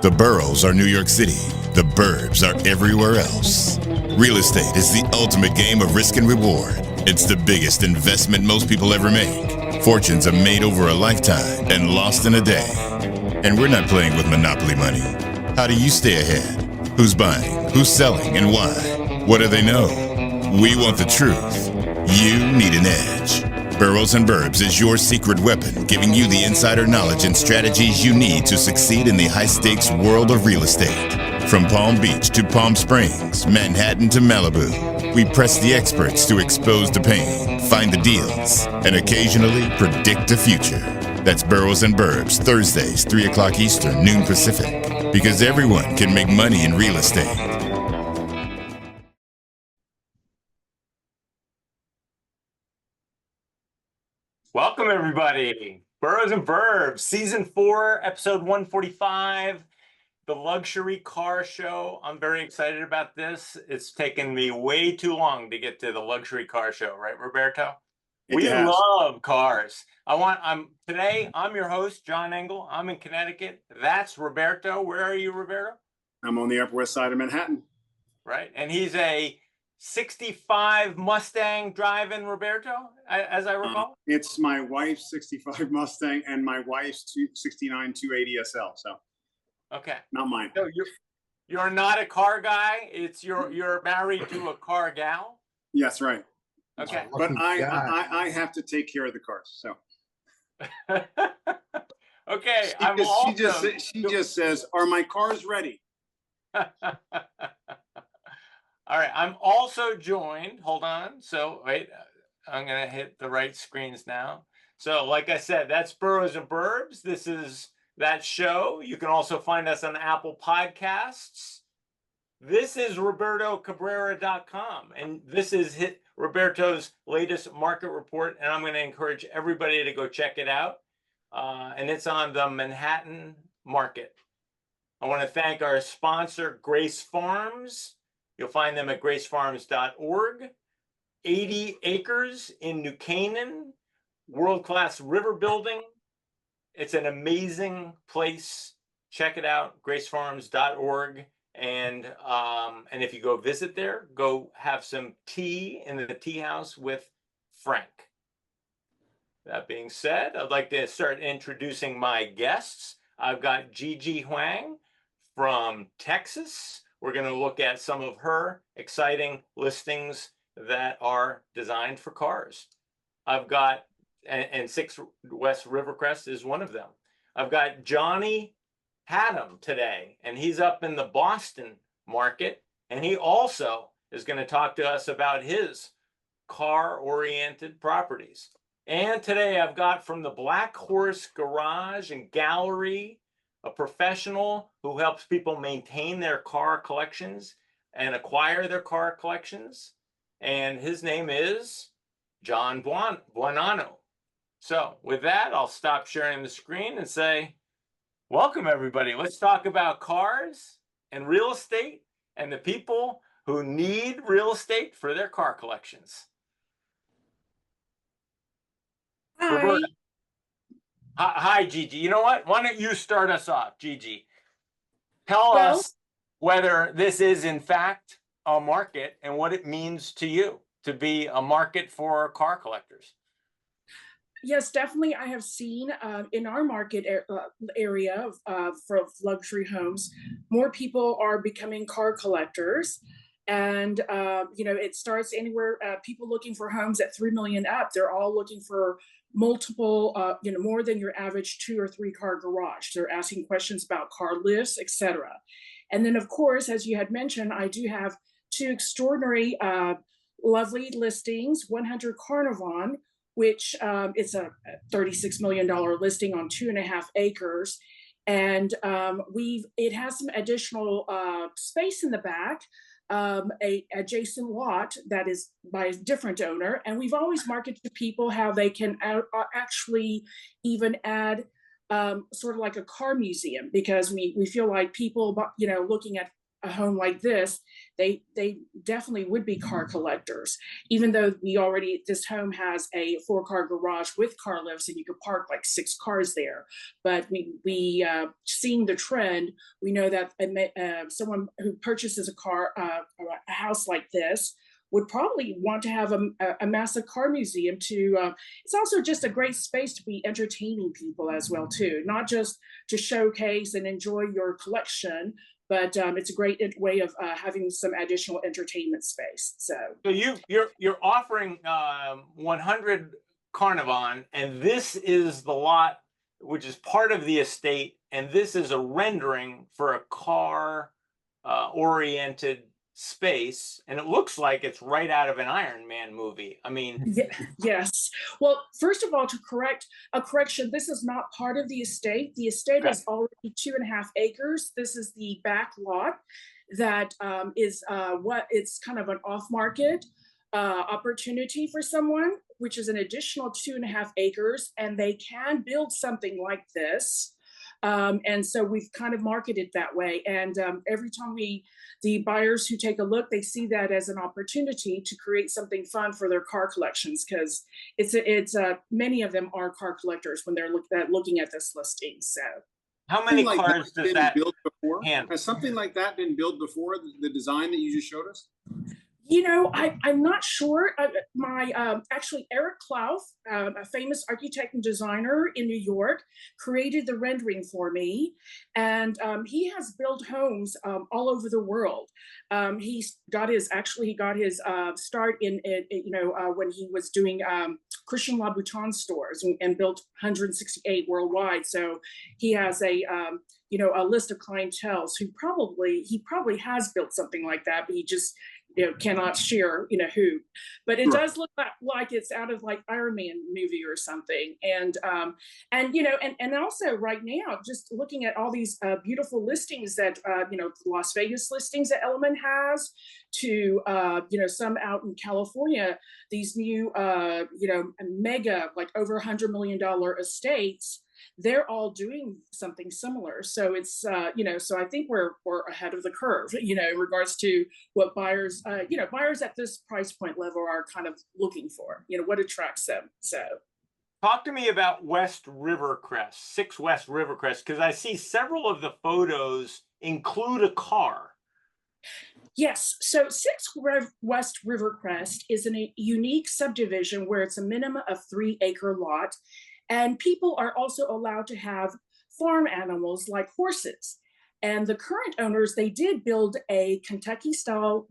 The boroughs are New York City. The burbs are everywhere else. Real estate is the ultimate game of risk and reward. It's the biggest investment most people ever make. Fortunes are made over a lifetime and lost in a day. And we're not playing with monopoly money. How do you stay ahead? Who's buying? Who's selling? And why? What do they know? We want the truth. You need an edge. Boroughs and Burbs is your secret weapon, giving you the insider knowledge and strategies you need to succeed in the high-stakes world of real estate. From Palm Beach to Palm Springs, Manhattan to Malibu, we press the experts to expose the pain, find the deals, and occasionally predict the future. That's Boroughs and Burbs, Thursdays, 3 o'clock Eastern, noon Pacific. Because everyone can make money in real estate. Welcome, everybody. Boroughs and Burbs, Season 4, Episode 145, the Luxury Car Show. I'm very excited about this. It's taken me way too long to get to the Luxury Car Show, right, Roberto? We love cars. Today, I'm your host, John Engel. I'm in Connecticut. That's Roberto. Where are you, Roberto? I'm on the Upper West Side of Manhattan. Right, and he's a 65 Mustang driving, Roberto, as I recall? It's my wife's 65 Mustang and my wife's 69 280 SL, so okay, not mine. So you're not a car guy. It's you're married to a car gal. Yes, right. Okay, but I have to take care of the cars. So okay, she just says, "Are my cars ready?" All right, I'm also joined, hold on, so wait, I'm gonna hit the right screens now. So like I said, that's Boroughs and Burbs. This is that show. You can also find us on Apple Podcasts. This is RobertoCabrera.com, and this is Roberto's latest market report, and I'm gonna encourage everybody to go check it out. And it's on the Manhattan market. I wanna thank our sponsor, Grace Farms. You'll find them at gracefarms.org. 80 acres in New Canaan, world-class river building. It's an amazing place. Check it out, gracefarms.org. And if you go visit there, go have some tea in the tea house with Frank. That being said, I'd like to start introducing my guests. I've got Gigi Huang from Texas. We're going to look at some of her exciting listings that are designed for cars. I've got, and 6 West Rivercrest is one of them. I've got Johnny Hatem today, and he's up in the Boston market, and he also is going to talk to us about his car-oriented properties. And today I've got from the Black Horse Garage and Gallery, a professional who helps people maintain their car collections and acquire their car collections. And his name is John Buonanno. So with that, I'll stop sharing the screen and say, welcome everybody. Let's talk about cars and real estate and the people who need real estate for their car collections. Hi. Roberta. Hi, Gigi. You know what? Why don't you start us off, Gigi? Tell us whether this is, in fact, a market and what it means to you to be a market for car collectors. Yes, definitely. I have seen in our market area for luxury homes, more people are becoming car collectors. And, it starts anywhere, people looking for homes at 3 million up, they're all looking for multiple, more than your average 2 or 3 car garage. They're asking questions about car lifts, etc. And then, of course, as you had mentioned, I do have 2 extraordinary, lovely listings. 100 Carnarvon, which it's a $36 million listing on 2.5 acres. And it has some additional space in the back. A adjacent lot that is by a different owner, and we've always marketed to people how they can actually even add sort of like a car museum, because we feel like people looking at a home like this, they definitely would be car collectors. Even though this home has a 4-car garage with car lifts, and you could park like 6 cars there. But we seeing the trend, we know that someone who purchases a house like this would probably want to have a massive car museum to, it's also just a great space to be entertaining people as well too, not just to showcase and enjoy your collection, but it's a great way of having some additional entertainment space. So you're offering 100 Carnivon, and this is the lot which is part of the estate, and this is a rendering for a car oriented space, and it looks like it's right out of an Iron Man movie. I mean, yes. Well, first of all, to correct a correction, this is not part of the estate. The estate is already 2.5 acres. This is the back lot that is it's kind of an off-market opportunity for someone, which is an additional 2.5 acres, and they can build something like this. And so we've kind of marketed that way. And every time the buyers who take a look, they see that as an opportunity to create something fun for their car collections, because it's many of them are car collectors when they're looking at this listing. So how many cars does that build before? handle? Has something like that been built before, the design that you just showed us? You know, I'm not sure. Actually, Eric Clough, a famous architect and designer in New York, created the rendering for me, and he has built homes all over the world. He got his start in when he was doing Christian Louboutin stores and built 168 worldwide. So he has a list of clientels who he probably has built something like that, but he just cannot share who, but it does look like it's out of like Iron Man movie or something. And also right now, just looking at all these beautiful listings that Las Vegas listings that Elliman has, to some out in California, these new mega, like over $100 million estates. They're all doing something similar. So it's, so I think we're ahead of the curve, in regards to what buyers at this price point level are kind of looking for, what attracts them. So talk to me about West Rivercrest, 6 West Rivercrest, because I see several of the photos include a car. Yes, so 6 West Rivercrest is a unique subdivision where it's a minimum of 3-acre lot. And people are also allowed to have farm animals like horses. And the current owners, they did build a Kentucky-style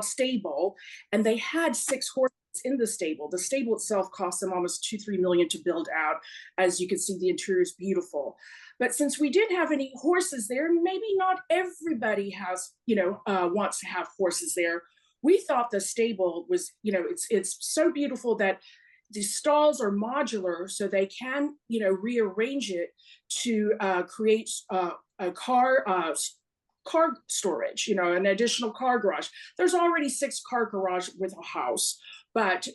stable, and they had 6 horses in the stable. The stable itself cost them almost $2-3 million to build out. As you can see, the interior is beautiful. But since we didn't have any horses there, maybe not everybody has, wants to have horses there. We thought the stable was, it's so beautiful that the stalls are modular, so they can, rearrange it to create a car storage, an additional car garage. There's already 6-car garage with a house, but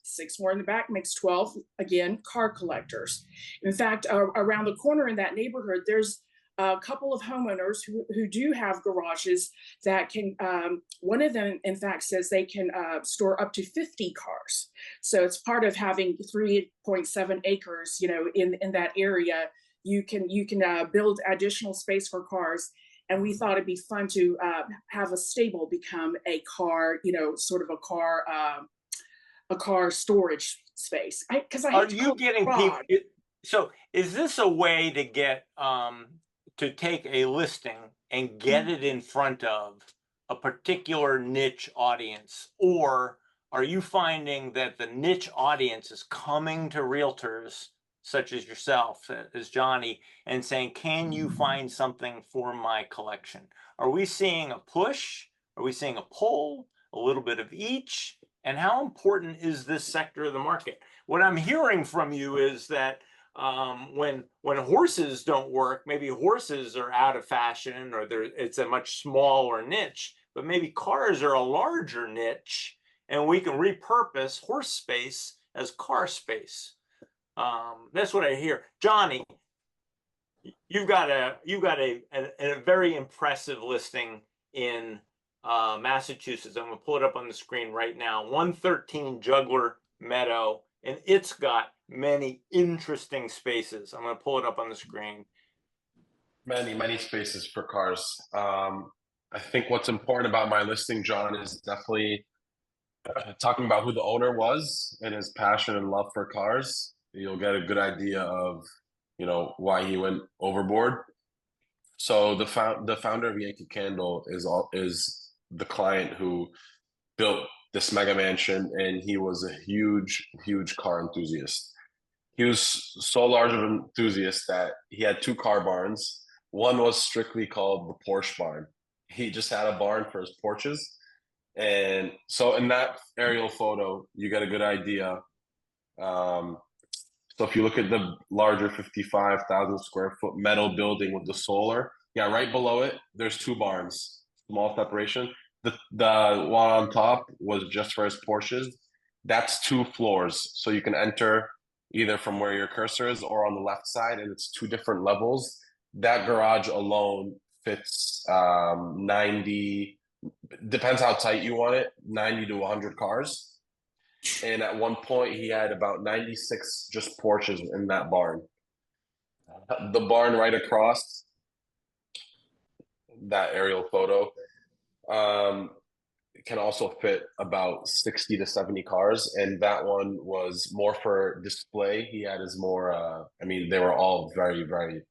6 more in the back makes 12. Again, car collectors. In fact, around the corner in that neighborhood, there's a couple of homeowners who do have garages that can, one of them in fact says they can store up to 50 cars. So it's part of having 3.7 acres, in that area. You can build additional space for cars. And we thought it'd be fun to have a stable become a car, sort of a car storage space. Are you getting people? So is this a way to get to take a listing and get it in front of a particular niche audience? Or are you finding that the niche audience is coming to realtors such as yourself, as Johnny, and saying, can you find something for my collection? Are we seeing a push? Are we seeing a pull? A little bit of each? And how important is this sector of the market? What I'm hearing from you is that when horses don't work, maybe horses are out of fashion, or it's a much smaller niche, but maybe cars are a larger niche, and we can repurpose horse space as car space. That's what I hear. Johnny, you've got a very impressive listing in Massachusetts. I'm gonna pull it up on the screen right now. 113 Juggler Meadow, and it's got many interesting spaces. I'm gonna pull it up on the screen. Many spaces for cars. I think what's important about my listing, John, is definitely talking about who the owner was and his passion and love for cars. You'll get a good idea of, why he went overboard. So the founder of Yankee Candle is the client who built this mega mansion, and he was a huge car enthusiast. He was so large of an enthusiast that he had two car barns. One was strictly called the Porsche barn. He just had a barn for his Porsches. And so in that aerial photo, you get a good idea. So if you look at the larger 55,000 square foot metal building with the solar, yeah, right below it, there's two barns, small separation. The one on top was just for his Porsches. That's 2 floors. So you can enter either from where your cursor is or on the left side, and it's 2 different levels. That garage alone fits 90, depends how tight you want it, 90 to 100 cars. And at one point, he had about 96 just Porsches in that barn. The barn right across that aerial photo can also fit about 60 to 70 cars. And that one was more for display. He had his more, they were all very, very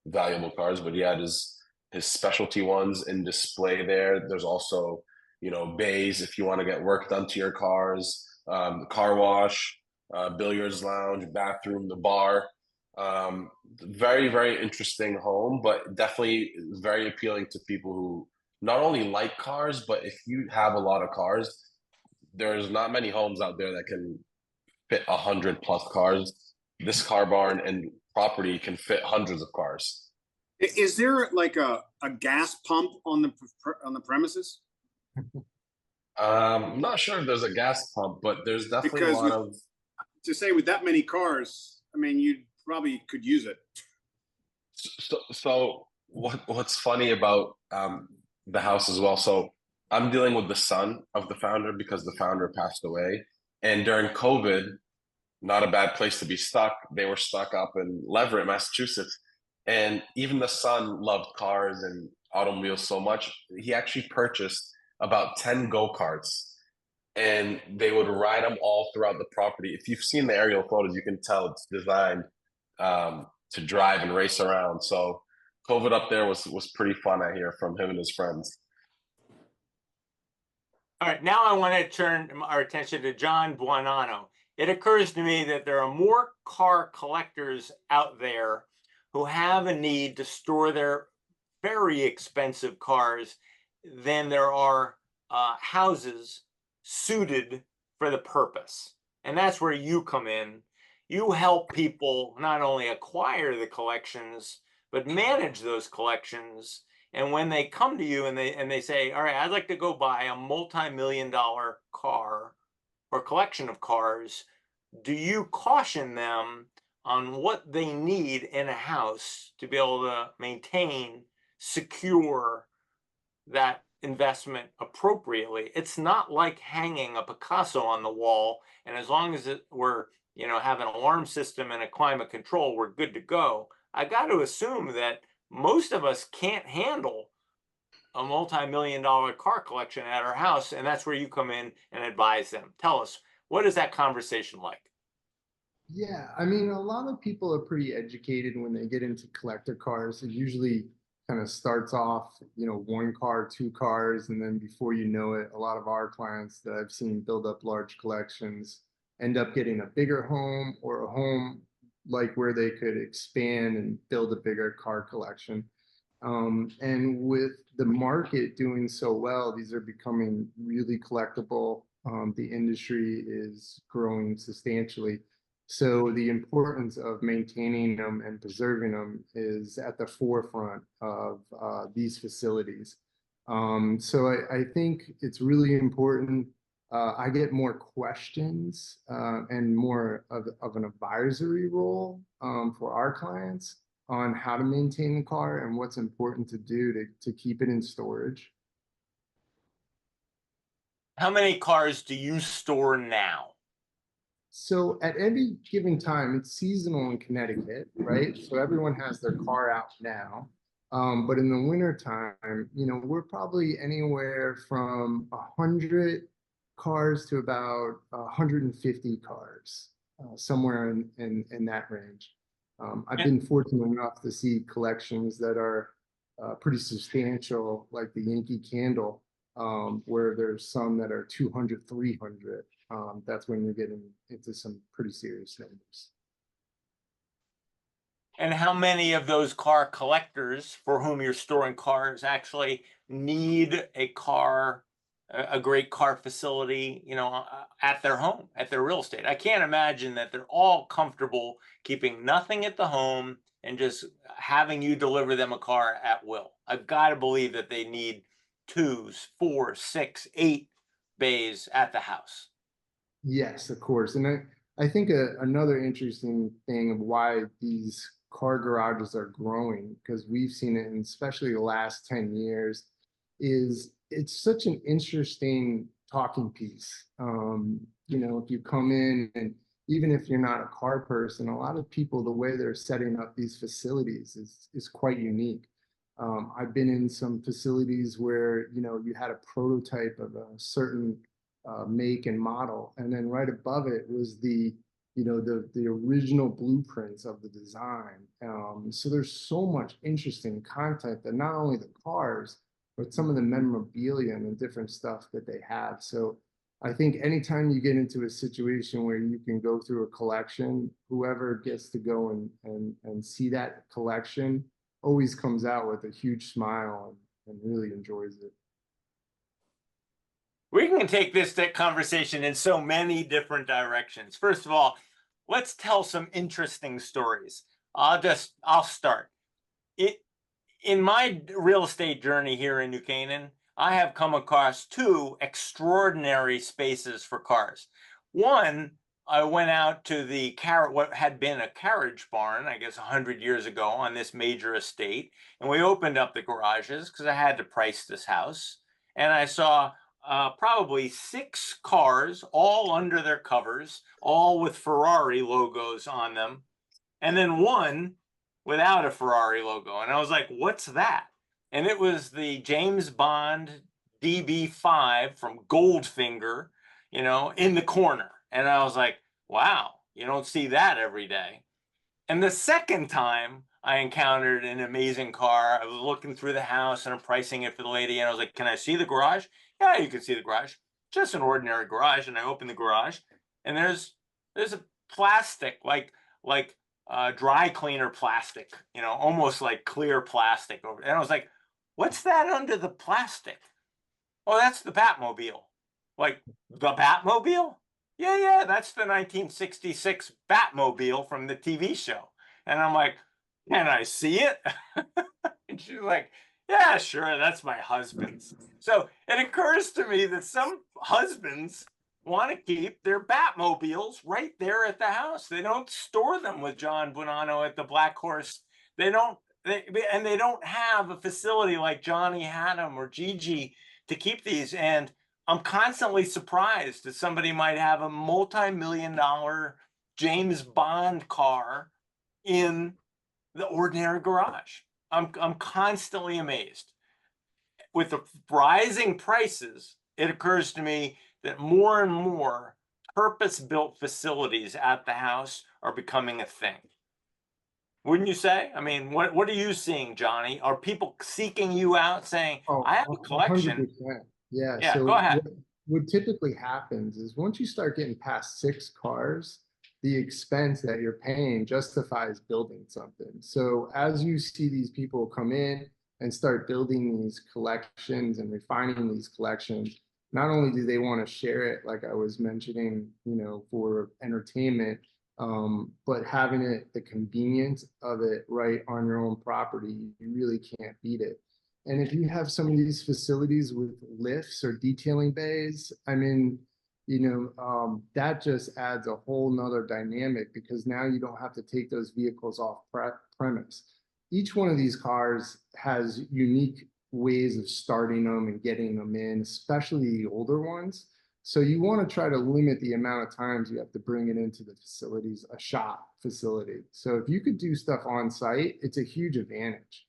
valuable cars, but he had his specialty ones in display there. There's also, bays if you want to get work done to your cars. Car wash, billiards lounge, bathroom, the bar. Very, very interesting home, but definitely very appealing to people who not only like cars, but if you have a lot of cars, there's not many homes out there that can fit 100+ cars. This car barn and property can fit hundreds of cars. Is there like a gas pump on the premises? I'm not sure if there's a gas pump, but there's definitely a lot of. To say with that many cars, you probably could use it. So what's funny about the house as well? So I'm dealing with the son of the founder because the founder passed away, and during COVID, not a bad place to be stuck. They were stuck up in Leverett, Massachusetts, and even the son loved cars and automobiles so much, he actually purchased about 10 go-karts, and they would ride them all throughout the property. If you've seen the aerial photos, you can tell it's designed to drive and race around. So COVID up there was pretty fun, I hear, from him and his friends. All right, now I want to turn our attention to John Buonanno. It occurs to me that there are more car collectors out there who have a need to store their very expensive cars than there are houses suited for the purpose. And that's where you come in. You help people not only acquire the collections, but manage those collections. And when they come to you and they say, all right, I'd like to go buy a multi-million-dollar car or collection of cars, do you caution them on what they need in a house to be able to maintain, secure that investment appropriately? It's not like hanging a Picasso on the wall, and as long as we're have an alarm system and a climate control, we're good to go. I got to assume that most of us can't handle a multi-million-dollar car collection at our house, and that's where you come in and advise them. Tell us, what is that conversation like? Yeah, a lot of people are pretty educated when they get into collector cars. It usually kind of starts off, 1 car, 2 cars, and then before you know it, a lot of our clients that I've seen build up large collections end up getting a bigger home or a home like where they could expand and build a bigger car collection. And with the market doing so well, these are becoming really collectible. The industry is growing substantially. So the importance of maintaining them and preserving them is at the forefront of these facilities. So I think it's really important. I get more questions and more of an advisory role for our clients on how to maintain the car and what's important to do to keep it in storage. How many cars do you store now? So at any given time, it's seasonal in Connecticut, right? So everyone has their car out now. But in the winter time, you know, we're probably anywhere from 100 cars to about 150 cars, somewhere in that range. I've been fortunate enough to see collections that are pretty substantial, like the Yankee Candle, where there's some that are 200, 300. That's when you're getting into some pretty serious numbers. And how many of those car collectors for whom you're storing cars actually need a car, a great car facility, you know, at their home, at their real estate? I can't imagine that they're all comfortable keeping nothing at the home and just having you deliver them a car at will. I've got to believe that they need 2s, 4, 6, 8 bays at the house. Yes, of course. And I think another interesting thing of why these car garages are growing, because we've seen it, and especially the last 10 years, is it's such an interesting talking piece. You know, if you come in, and even if you're not a car person, a lot of people, the way they're setting up these facilities is quite unique. I've been in some facilities where, you know, you had a prototype of a certain make and model, and then right above it was the, you know, the original blueprints of the design. So there's so much interesting content that not only the cars, but some of the memorabilia and the different stuff that they have. So I think anytime you get into a situation where you can go through a collection, whoever gets to go and see that collection always comes out with a huge smile and really enjoys it. We can take this conversation in so many different directions. First of all, let's tell some interesting stories. I'll start. In my real estate journey here in New Canaan, I have come across 2 extraordinary spaces for cars. One, I went out to the what had been a carriage barn, I guess 100 years ago, on this major estate, and we opened up the garages because I had to price this house, and I saw probably 6 cars, all under their covers, all with Ferrari logos on them, and then one without a Ferrari logo. And I was like, what's that? And it was the James Bond DB5 from Goldfinger, you know, in the corner. And I was like, wow, you don't see that every day. And the second time I encountered an amazing car, I was looking through the house and I'm pricing it for the lady. And I was like, can I see the garage? Yeah, you can see the garage. Just an ordinary garage. And I opened the garage and there's a plastic, like dry cleaner plastic, you know, almost like clear plastic over. And I was like, what's that under the plastic? Oh, that's the Batmobile. Like, the Batmobile? Yeah, that's the 1966 Batmobile from the TV show. And I'm like, can I see it? And she's like, yeah, sure, that's my husband's. So it occurs to me that some husbands want to keep their Batmobiles right there at the house. They don't store them with John Buonanno at the Black Horse. They don't have a facility like Johnny Hatem or Gigi to keep these. And I'm constantly surprised that somebody might have a multi-million-dollar James Bond car in the ordinary garage. I'm constantly amazed. With the rising prices, it occurs to me that more and more purpose-built facilities at the house are becoming a thing. Wouldn't you say? I mean, what are you seeing, Johnny? Are people seeking you out saying, I have a collection? 100%. Yeah. Yeah, So go ahead. what typically happens is once you start getting past 6 cars, the expense that you're paying justifies building something. So as you see these people come in and start building these collections and refining these collections, not only do they want to share it, like I was mentioning, you know, for entertainment, but having it, the convenience of it right on your own property, you really can't beat it. And if you have some of these facilities with lifts or detailing bays, I mean, you know, that just adds a whole nother dynamic, because now you don't have to take those vehicles off premise. each one of these cars has unique ways of starting them and getting them in, especially the older ones. So you want to try to limit the amount of times you have to bring it into the facilities, a shop facility. So if you could do stuff on site, it's a huge advantage.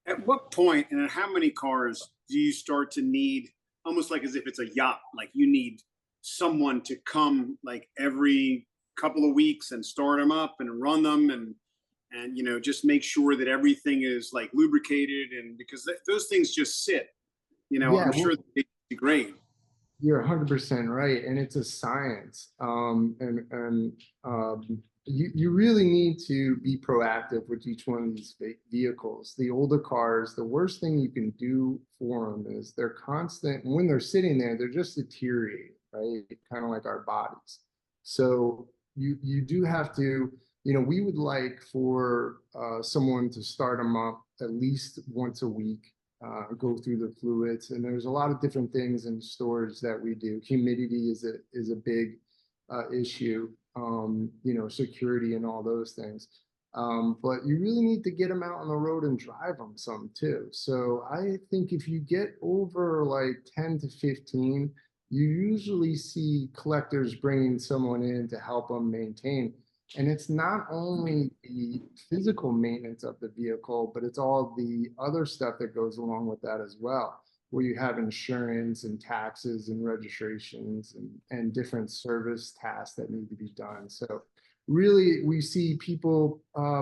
At what point and how many cars do you start to need, almost like as if it's a yacht, like you need someone to come like every couple of weeks and start them up and run them and you know, just make sure that everything is like lubricated, and because those things just sit, you know, Yeah, I'm sure they degrade. you're 100% right, and it's a science. You really need to be proactive with each one of these vehicles. The older cars, the worst thing you can do for them is they're constant. When they're sitting there, they're just deteriorating, right? Kind of like our bodies. So you do have to, you know, we would like for someone to start them up at least once a week. Go through the fluids, and there's a lot of different things in storage that we do. Humidity is a big issue, you know, security and all those things. But you really need to get them out on the road and drive them some too. So I think if you get over like 10 to 15, you usually see collectors bringing someone in to help them maintain. And it's not only the physical maintenance of the vehicle, but it's all the other stuff that goes along with that as well, where you have insurance and taxes and registrations and different service tasks that need to be done. So really, we see people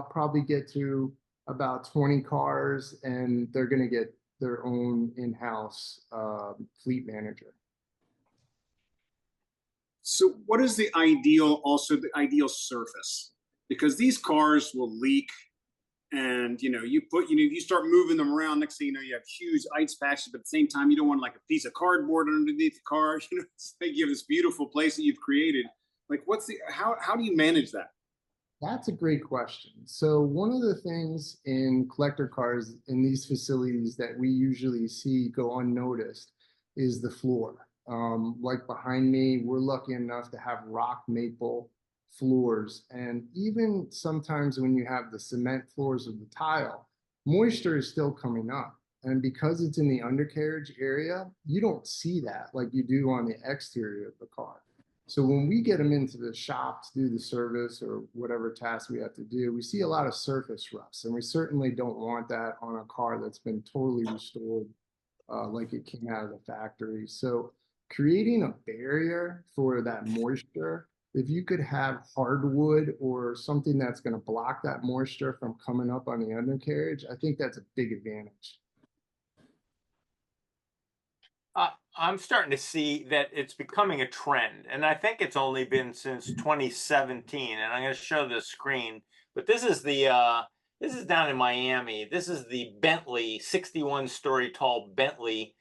probably get to about 20 cars, and they're going to get their own in-house fleet manager. So what is the ideal surface? Because these cars will leak, and you know, you start moving them around, next thing you know, you have huge ice patches, but at the same time, you don't want like a piece of cardboard underneath the car. You know, it's like you have this beautiful place that you've created. Like how do you manage that? That's a great question. So one of the things in collector cars in these facilities that we usually see go unnoticed is the floor. Like behind me, we're lucky enough to have rock maple floors. And even sometimes when you have the cement floors of the tile, moisture is still coming up. And because it's in the undercarriage area, you don't see that like you do on the exterior of the car. So when we get them into the shop to do the service or whatever task we have to do, we see a lot of surface rust. And we certainly don't want that on a car that's been totally restored like it came out of the factory. So creating a barrier for that moisture, if you could have hardwood or something that's going to block that moisture from coming up on the undercarriage, I think that's a big advantage. I'm starting to see that it's becoming a trend, and I think it's only been since 2017. And I'm going to show the screen, but this is this is down in Miami. This is the Bentley 61-story tall Bentley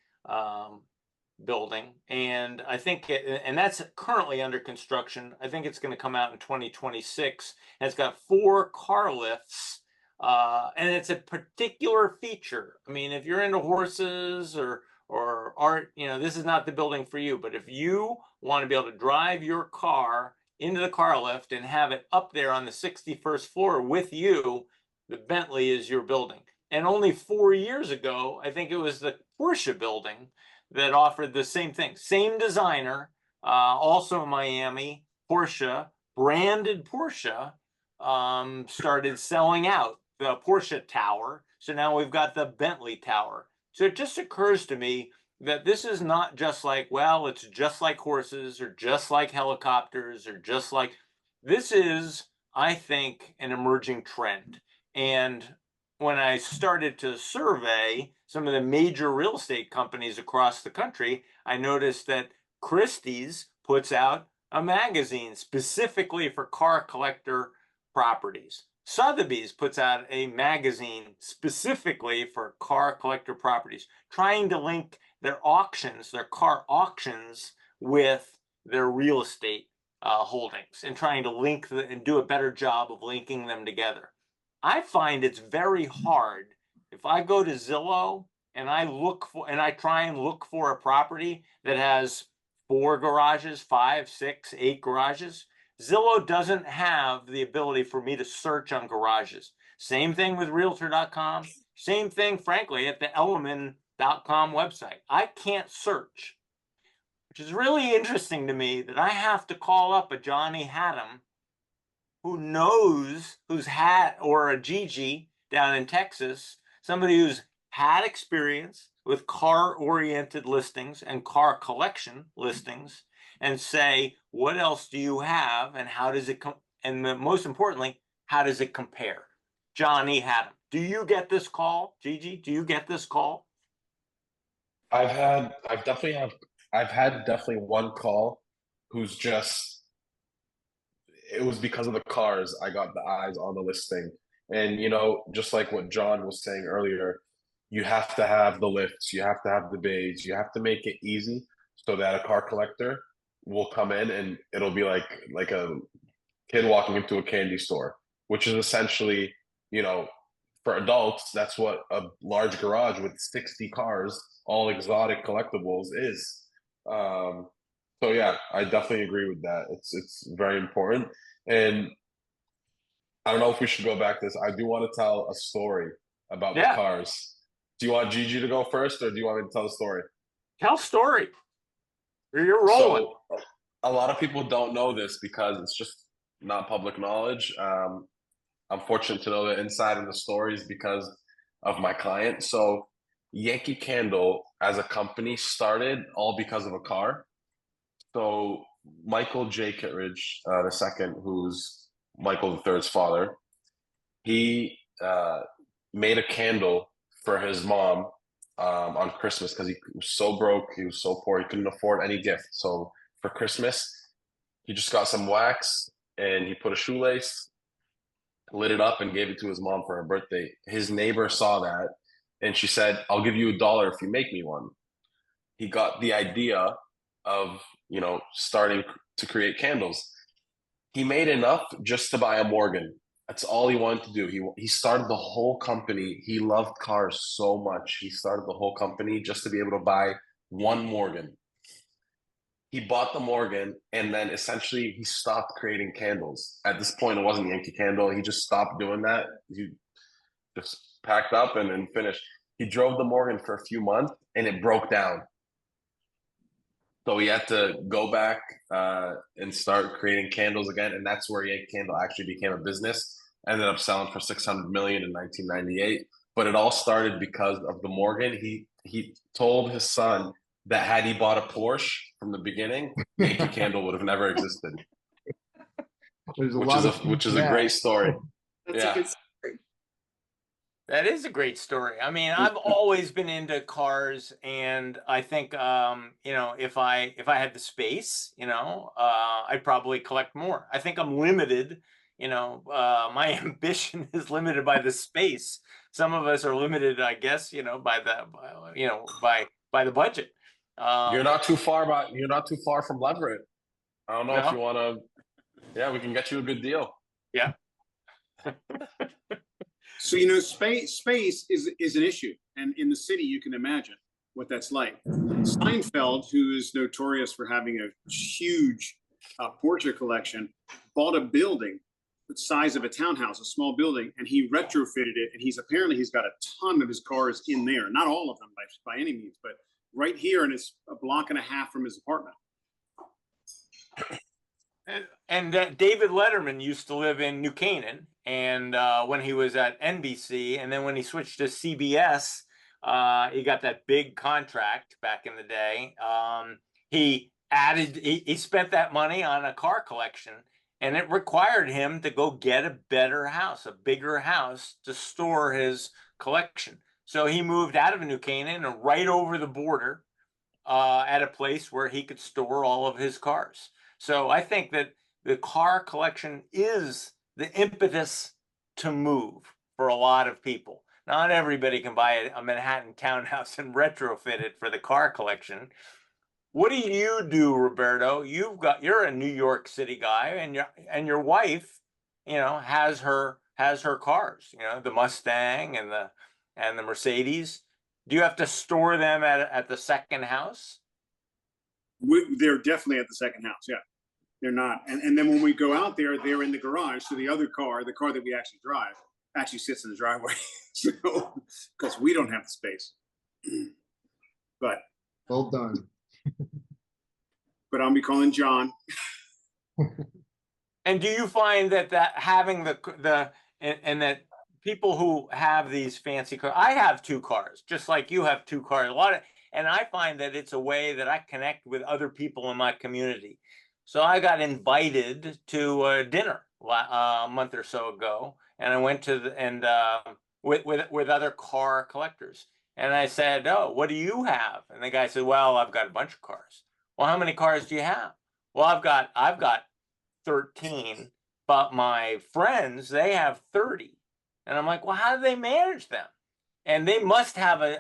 building, and I think and that's currently under construction. I think it's going to come out in 2026. And it's got 4 car lifts, and it's a particular feature. I mean, if you're into horses or art, you know, this is not the building for you. But if you want to be able to drive your car into the car lift and have it up there on the 61st floor with you, the Bentley is your building. And only 4 years ago, I think it was the Porsche building that offered the same thing. Same designer, also in Miami, Porsche, branded Porsche, started selling out the Porsche Tower. So now we've got the Bentley Tower. So it just occurs to me that this is not just like, well, it's just like horses or just like helicopters or just like, this is, I think, an emerging trend. And when I started to survey some of the major real estate companies across the country, I noticed that Christie's puts out a magazine specifically for car collector properties. Sotheby's puts out a magazine specifically for car collector properties, trying to link their auctions, their car auctions, with their real estate holdings, and trying to link and do a better job of linking them together. I find it's very hard if I go to Zillow and I try and look for a property that has 4 garages, 5, 6, 8 garages. Zillow doesn't have the ability for me to search on garages. Same thing with realtor.com. Same thing, frankly, at the Elliman.com website. I can't search, which is really interesting to me that I have to call up a Johnny Hatem who knows, who's had, or a Gigi down in Texas, somebody who's had experience with car-oriented listings and car collection listings, and say, what else do you have, and how does it come? And most importantly, how does it compare? Johnny Hatem, do you get this call, Gigi? Do you get this call? I've had definitely one call who's just, it was because of the cars I got the eyes on the listing. And you know, just like what John was saying earlier, you have to have the lifts, you have to have the bays, you have to make it easy so that a car collector will come in and it'll be like a kid walking into a candy store, which is essentially, you know, for adults, that's what a large garage with 60 cars, all exotic collectibles is. So yeah, I definitely agree with that. It's very important. And I don't know if we should go back to this. I do want to tell a story about the cars. Do you want Gigi to go first, or do you want me to tell the story? Tell story. You're rolling. So a lot of people don't know this because it's just not public knowledge. I'm fortunate to know the inside of the stories because of my client. So Yankee Candle as a company started all because of a car. So Michael J. Kittredge, the second, who's Michael III's father, he made a candle for his mom on Christmas because he was so broke, he was so poor, he couldn't afford any gift. So for Christmas, he just got some wax and he put a shoelace, lit it up, and gave it to his mom for her birthday. His neighbor saw that and she said, "I'll give you $1 if you make me one." He got the idea of, you know, starting to create candles. He made enough just to buy a Morgan. That's all he wanted to do. He started the whole company. He loved cars so much. He started the whole company just to be able to buy one Morgan. He bought the Morgan, and then essentially he stopped creating candles. At this point, it wasn't Yankee Candle. He just stopped doing that. He just packed up and then finished. He drove the Morgan for a few months, and it broke down. So he had to go back and start creating candles again, and that's where Yankee Candle actually became a business. Ended up selling for $600 million in 1998. But it all started because of the Morgan. He told his son that had he bought a Porsche from the beginning, Yankee Candle would have never existed. Which is a great story. That's a good story. That is a great story. I mean, I've always been into cars, and I think, you know, if I had the space, you know, I'd probably collect more. I think I'm limited. You know, my ambition is limited by the space. Some of us are limited, I guess, you know, by the budget. You're not too far from Leverett. I don't know if you want to. Yeah, we can get you a good deal. Yeah. So, you know, space is an issue, and in the city, you can imagine what that's like. Seinfeld, who is notorious for having a huge Porsche collection, bought a building the size of a townhouse, a small building, and he retrofitted it. And he's got a ton of his cars in there, not all of them by any means, but right here, and it's a block and a half from his apartment. And David Letterman used to live in New Canaan, and when he was at NBC, and then when he switched to CBS, he got that big contract back in the day. He spent that money on a car collection, and it required him to go get a better house, a bigger house to store his collection. So he moved out of New Canaan and right over the border at a place where he could store all of his cars. So I think that the car collection is the impetus to move for a lot of people. Not everybody can buy a Manhattan townhouse and retrofit it for the car collection. What do you do, Roberto? You're a New York City guy, and your wife, you know, has her cars, you know, the Mustang and the Mercedes. Do you have to store them at the second house? They're definitely at the second house. Yeah, they're not. And then when we go out there, they're in the garage. So the other car, the car that we actually drive, actually sits in the driveway, so because we don't have the space. But Well done. but I'll be calling John. And do you find that having and that people who have these fancy cars, I have 2 cars, just like you have 2 cars, and I find that it's a way that I connect with other people in my community. So I got invited to dinner a month or so ago, and I went to with other car collectors, and I said, "Oh, what do you have?" And the guy said, "Well, I've got a bunch of cars." Well, how many cars do you have? Well, I've got 13, but my friends, they have 30. And I'm like, well, how do they manage them? And they must have they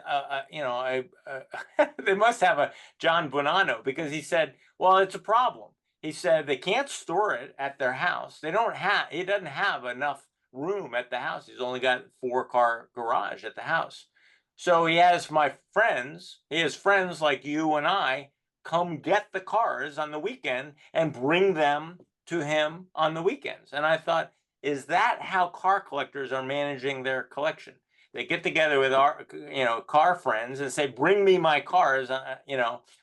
must have a John Buonanno, because he said, well, it's a problem. He said they can't store it at their house. He doesn't have enough room at the house. He's only got 4-car garage at the house. So he has friends like you and I come get the cars on the weekend and bring them to him on the weekends. And I thought, is that how car collectors are managing their collection? They get together with our, car friends and say, bring me my cars,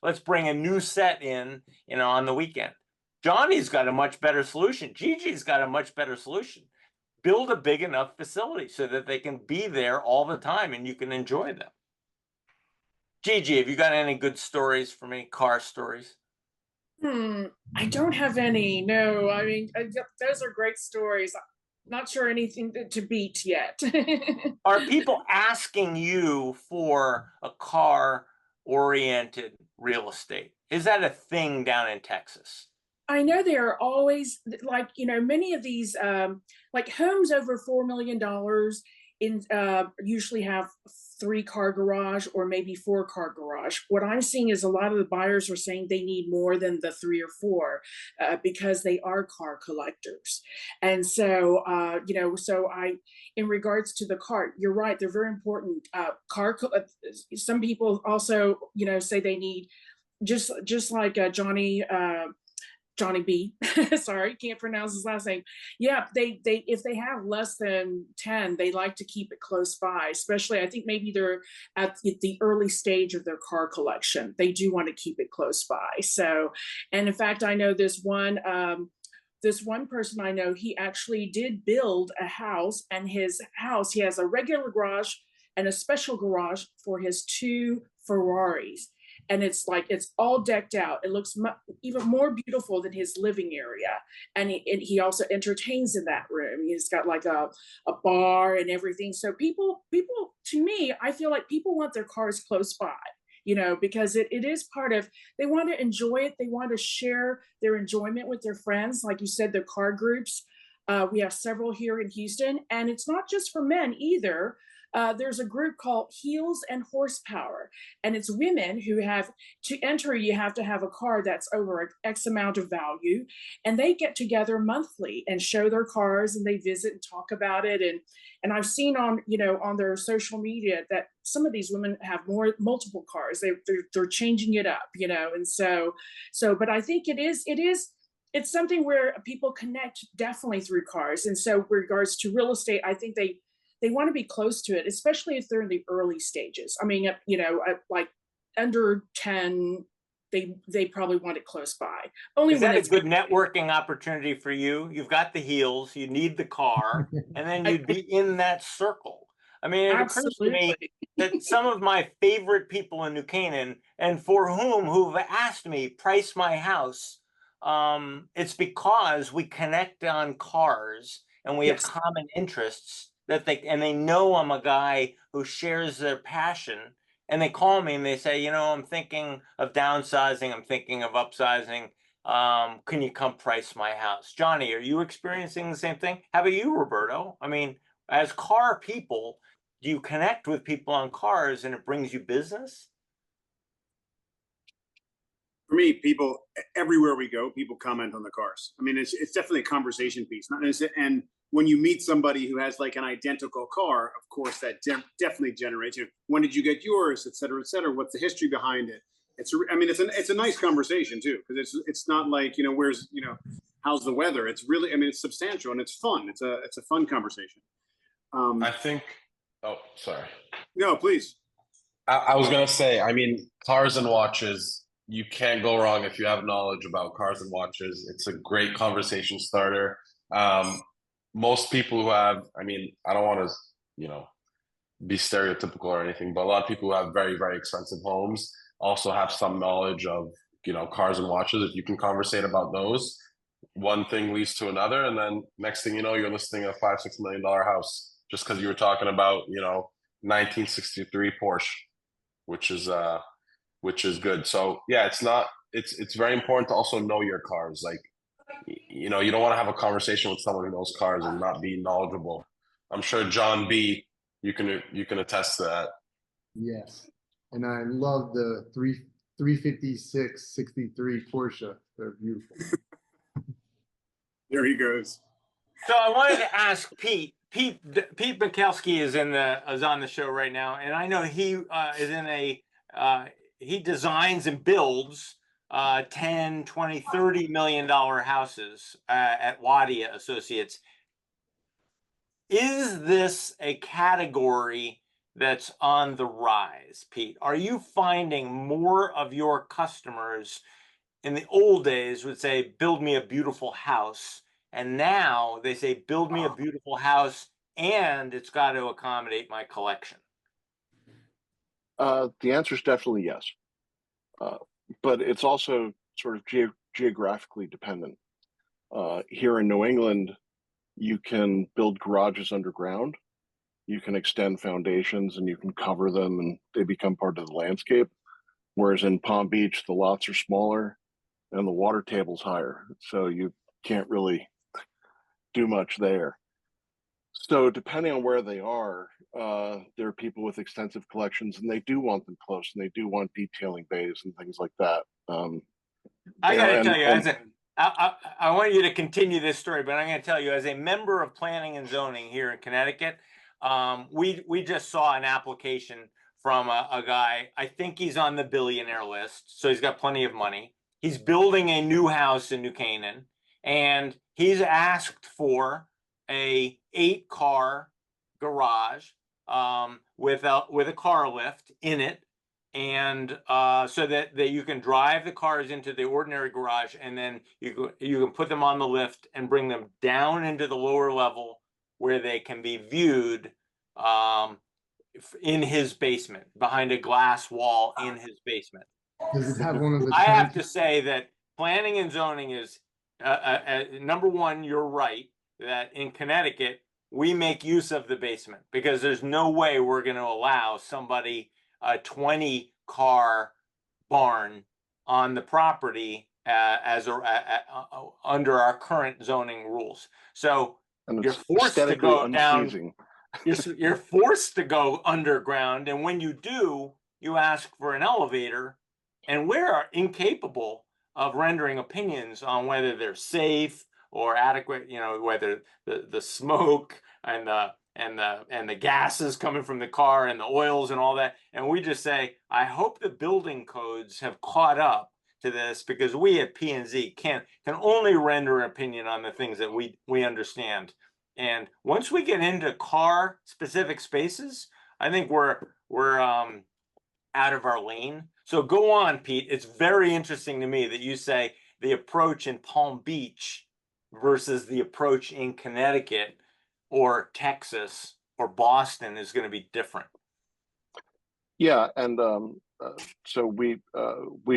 let's bring a new set in, on the weekend. Johnny's got a much better solution. Gigi's got a much better solution. Build a big enough facility so that they can be there all the time and you can enjoy them. Gigi, have you got any good stories for me, car stories? I don't have any. No, I mean, those are great stories. Not sure anything to beat yet. Are people asking you for a car-oriented real estate? Is that a thing down in Texas? I know there are always, like, many of these, like homes over $4 million usually have 3-car garage or maybe 4-car garage. What I'm seeing is a lot of the buyers are saying they need more than the 3 or 4 because they are car collectors. And so, in regards to the car, you're right, they're very important. Some people also, say they need, just like Johnny B. Sorry, can't pronounce his last name. Yeah, they if they have less than 10, they like to keep it close by. Especially, I think maybe they're at the early stage of their car collection. They do want to keep it close by. So, and in fact, I know this one person I know, he actually did build a house, and his house, he has a regular garage and a special garage for his 2 Ferraris. And it's all decked out. It looks even more beautiful than his living area. And he also entertains in that room. He's got like a bar and everything. So people, to me, I feel like people want their cars close by, because it is part of, they want to enjoy it. They want to share their enjoyment with their friends. Like you said, their car groups. We have several here in Houston, and it's not just for men either. There's a group called Heels and Horsepower, and it's women who have to enter. You have to have a car that's over X amount of value, and they get together monthly and show their cars, and they visit and talk about it. And I've seen on their social media that some of these women have multiple cars. They're changing it up, and so but I think it's something where people connect definitely through cars. And so with regards to real estate, I think they want to be close to it, especially if they're in the early stages. I mean, like under 10, they probably want it close by. Is that a good networking opportunity for you? You've got the heels, you need the car, and then you'd be in that circle. I mean, it occurs to me that some of my favorite people in New Canaan, and who've asked me, price my house, it's because we connect on cars and we have common interests. They know I'm a guy who shares their passion, and they call me and they say, I'm thinking of downsizing, I'm thinking of upsizing. Can you come price my house? Johnny, are you experiencing the same thing? How about you, Roberto? I mean, as car people, do you connect with people on cars and it brings you business? For me, people, everywhere we go, people comment on the cars. I mean, it's definitely a conversation piece. And when you meet somebody who has like an identical car, of course, that definitely generates, when did you get yours, et cetera, et cetera? What's the history behind it? It's a nice conversation too, because it's not like, how's the weather? It's really, it's substantial and it's fun. It's a fun conversation. I think. Oh, sorry. No, please. I was gonna say, I mean, cars and watches, you can't go wrong if you have knowledge about cars and watches. It's a great conversation starter. Um, Most people who have, I mean, I don't want to, you know, be stereotypical or anything, but a lot of people who have very, very expensive homes also have some knowledge of, cars and watches. If you can conversate about those, one thing leads to another, and then next thing you know, you're listing a $5-6 million house just because you were talking about, 1963 Porsche, which is good. So yeah, it's very important to also know your cars. Like, you don't want to have a conversation with someone who knows cars and not be knowledgeable. I'm sure John B, you can attest to that. Yes, and I love the 356 63 Porsche. They're beautiful. There he goes. So I wanted to ask Pete. Pete Mikowski is on the show right now, and I know he is in he designs and builds 10, 20, $30 million houses at Wadia Associates. Is this a category that's on the rise, Pete? Are you finding more of your customers in the old days would say, build me a beautiful house, and now they say, build me a beautiful house, and it's got to accommodate my collection? The answer is definitely yes. But it's also sort of geographically dependent. Here in New England, you can build garages underground, you can extend foundations, and you can cover them, and they become part of the landscape. Whereas in Palm Beach, the lots are smaller and the water table's higher, so you can't really do much there. So depending on where they are, there are people with extensive collections, and they do want them close, and they do want detailing bays and things like that. I got to tell you, I want you to continue this story, but I'm going to tell you, as a member of planning and zoning here in Connecticut, we just saw an application from a guy. I think he's on the billionaire list, so he's got plenty of money. He's building a new house in New Canaan, and he's asked for a 8-car garage with a car lift in it, and so that you can drive the cars into the ordinary garage, and then you can put them on the lift and bring them down into the lower level where they can be viewed in his basement, behind a glass wall in his basement. Does it have one of the? I have to say that planning and zoning is number one. You're right that in Connecticut we make use of the basement, because there's no way we're going to allow somebody a 20-car barn on the property under our current zoning rules. So you're forced to go down. You're forced to go underground, and when you do, you ask for an elevator, and we're incapable of rendering opinions on whether they're safe or adequate. Whether the smoke and the gases coming from the car and the oils and all that. And we just say, I hope the building codes have caught up to this, because we at P&Z can only render an opinion on the things that we understand. And once we get into car specific spaces, I think we're out of our lane. So go on, Pete. It's very interesting to me that you say the approach in Palm Beach versus the approach in Connecticut or Texas or Boston is going to be different. Yeah, and so we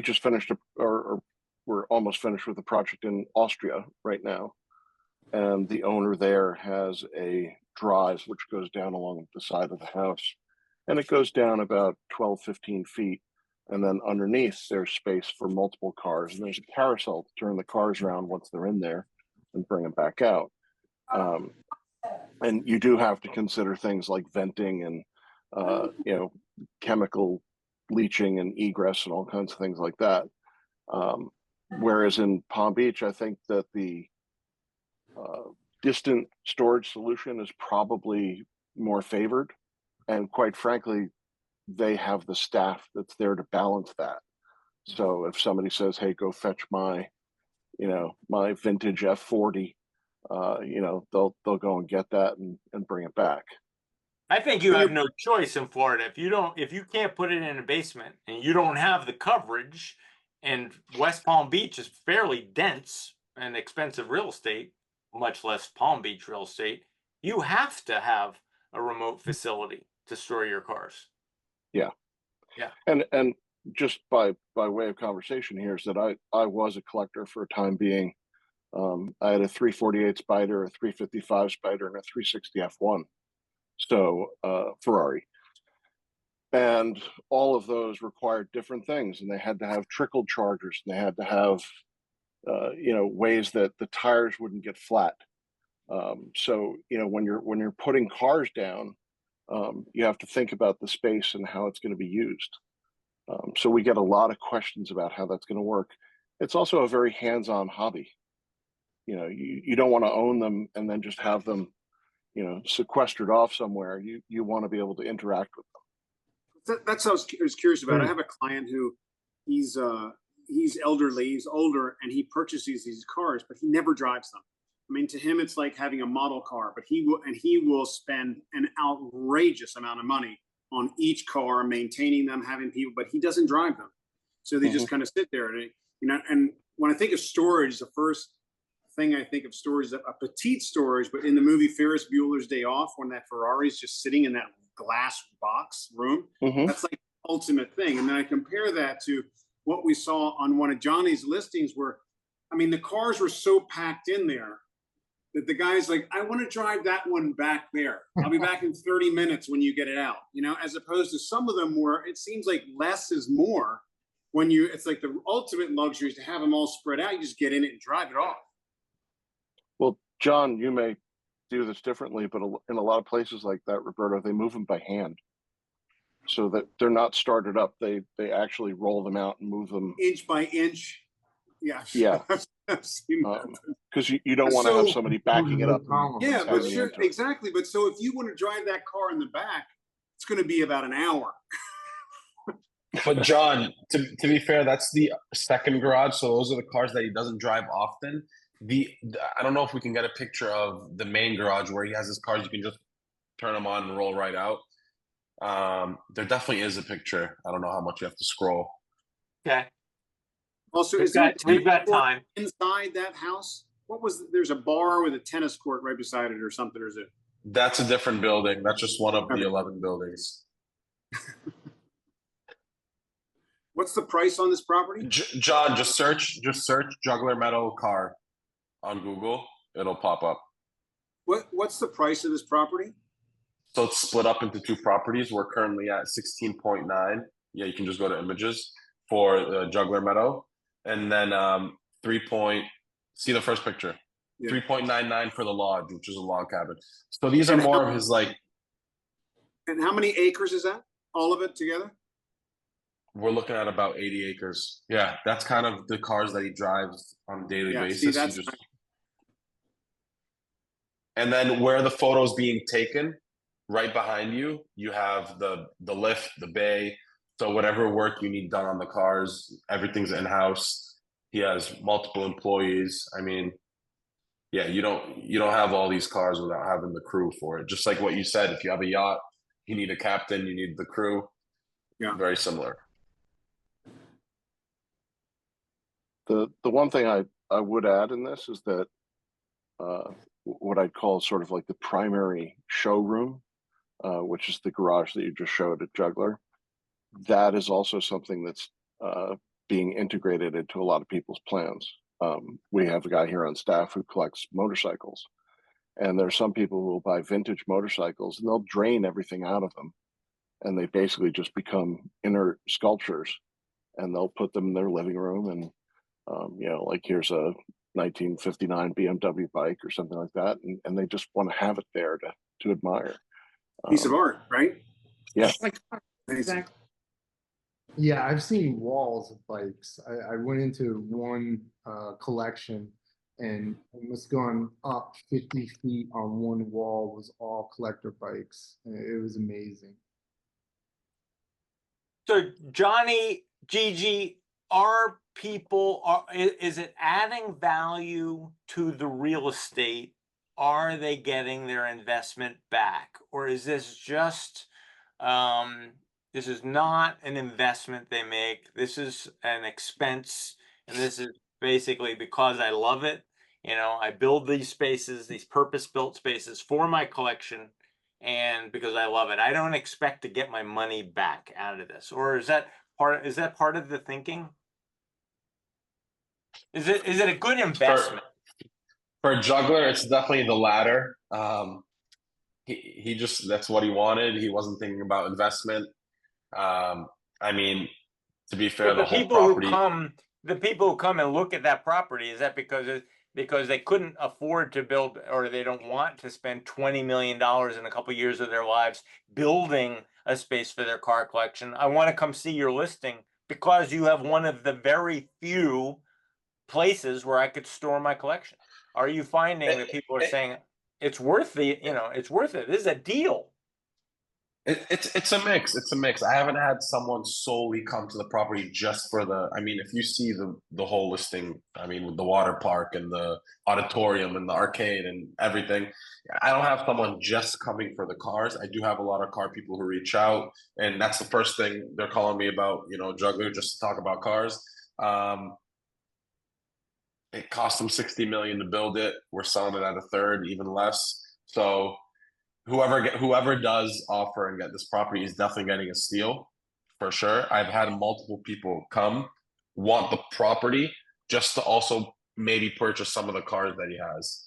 just finished or we're almost finished with a project in Austria right now, and the owner there has a drive which goes down along the side of the house, and it goes down about 12-15 feet, and then underneath there's space for multiple cars, and there's a carousel to turn the cars around once they're in there and bring them back out. And you do have to consider things like venting and chemical leaching and egress and all kinds of things like that. Whereas in Palm Beach, I think that the distant storage solution is probably more favored, and quite frankly, they have the staff that's there to balance that. So if somebody says, hey, go fetch my vintage F40, they'll go and get that and bring it back. I think you have no choice in Florida. If you can't put it in a basement and you don't have the coverage, and West Palm Beach is fairly dense and expensive real estate, much less Palm Beach real estate, you have to have a remote facility to store your cars. Yeah. Yeah. And just by way of conversation here is that I was a collector for a time being. I had a 348 Spider, a 355 Spider, and a 360 F1. So Ferrari. And all of those required different things, and they had to have trickle chargers, and they had to have ways that the tires wouldn't get flat. So when you're putting cars down, you have to think about the space and how it's going to be used. So we get a lot of questions about how that's going to work. It's also a very hands-on hobby. You don't want to own them and then just have them, sequestered off somewhere. You want to be able to interact with them. That's what I was curious about. I have a client who he's elderly, he's older, and he purchases these cars, but he never drives them. I mean, to him, it's like having a model car, but he will spend an outrageous amount of money on each car, maintaining them, having people, but he doesn't drive them. So they just kind of sit there. And when I think of storage, the first thing I think of storage is a petite storage, but in the movie Ferris Bueller's Day Off, when that Ferrari is just sitting in that glass box room, that's like the ultimate thing. And then I compare that to what we saw on one of Johnny's listings where, I mean, the cars were so packed in there that the guy's like, I want to drive that one back there. I'll be back in 30 minutes when you get it out, as opposed to some of them where it seems like less is more when it's like the ultimate luxury is to have them all spread out. You just get in it and drive it off. Well, John, you may do this differently, but in a lot of places like that, Roberto, they move them by hand so that they're not started up. They actually roll them out and move them inch by inch. Yeah. Because you don't want to have somebody backing it up. Yeah, but sure, exactly. But so if you want to drive that car in the back, it's going to be about an hour. But John, to be fair, that's the second garage. So those are the cars that he doesn't drive often. I don't know if we can get a picture of the main garage where he has his cars. You can just turn them on and roll right out. There definitely is a picture. I don't know how much you have to scroll. Okay. Also, we've got time inside that house. There's a bar with a tennis court right beside it or something, or is it? That's a different building. That's just one of the 11 buildings. What's the price on this property? John, just search Juggler Meadow car on Google. It'll pop up. What's the price of this property? So it's split up into two properties. We're currently at 16.9. Yeah, you can just go to images for Juggler Meadow. And then see the first picture. Yeah. 3.99 for the lodge, which is a log cabin. So these are more of his like. And how many acres is that? All of it together? We're looking at about 80 acres. Yeah, that's kind of the cars that he drives on a daily basis. And then where the photo's being taken, right behind you, you have the lift, the bay. So whatever work you need done on the cars, everything's in-house. He has multiple employees. I mean, yeah, you don't have all these cars without having the crew for it. Just like what you said, if you have a yacht, you need a captain, you need the crew. Yeah, very similar. The one thing I would add in this is that what I'd call sort of like the primary showroom, which is the garage that you just showed at Juggler. That is also something that's being integrated into a lot of people's plans. We have a guy here on staff who collects motorcycles, and there's some people who will buy vintage motorcycles and they'll drain everything out of them, and they basically just become inert sculptures, and they'll put them in their living room. And like here's a 1959 BMW bike or something like that, and they just want to have it there to admire. Piece of art, right? Yeah. Exactly. Yeah, I've seen walls of bikes. I went into one collection, and it must have gone up 50 feet on one wall, was all collector bikes. It was amazing. So Johnny, Gigi, is it adding value to the real estate are they getting their investment back? Or is this just, this is not an investment they make. This is an expense. And this is basically because I love it. You know, I build these spaces, these purpose-built spaces for my collection, and because I love it. I don't expect to get my money back out of this. Or is that part of the thinking? Is it a good investment? For a juggler, it's definitely the latter. He just, that's what he wanted. He wasn't thinking about investment. I mean, to be fair, But the whole property. the people who come and look at that property, is that because they couldn't afford to build, or they don't want to spend $20 million in a couple years of their lives building a space for their car collection? I want to come see your listing because you have one of the very few places where I could store my collection. Are you finding that people are saying it's worth it's worth it? This is a deal. It's a mix. It's a mix. I haven't had someone solely come to the property just for the. I mean, if you see the whole listing, I mean, with the water park and the auditorium and the arcade and everything, I don't have someone just coming for the cars. I do have a lot of car people who reach out, and that's the first thing they're calling me about. You know, Juggler, just to talk about cars. It cost them 60 million to build it. We're selling it at a third, even less. So whoever does offer and get this property is definitely getting a steal for sure. I've had multiple people come, want the property just to also maybe purchase some of the cars that he has.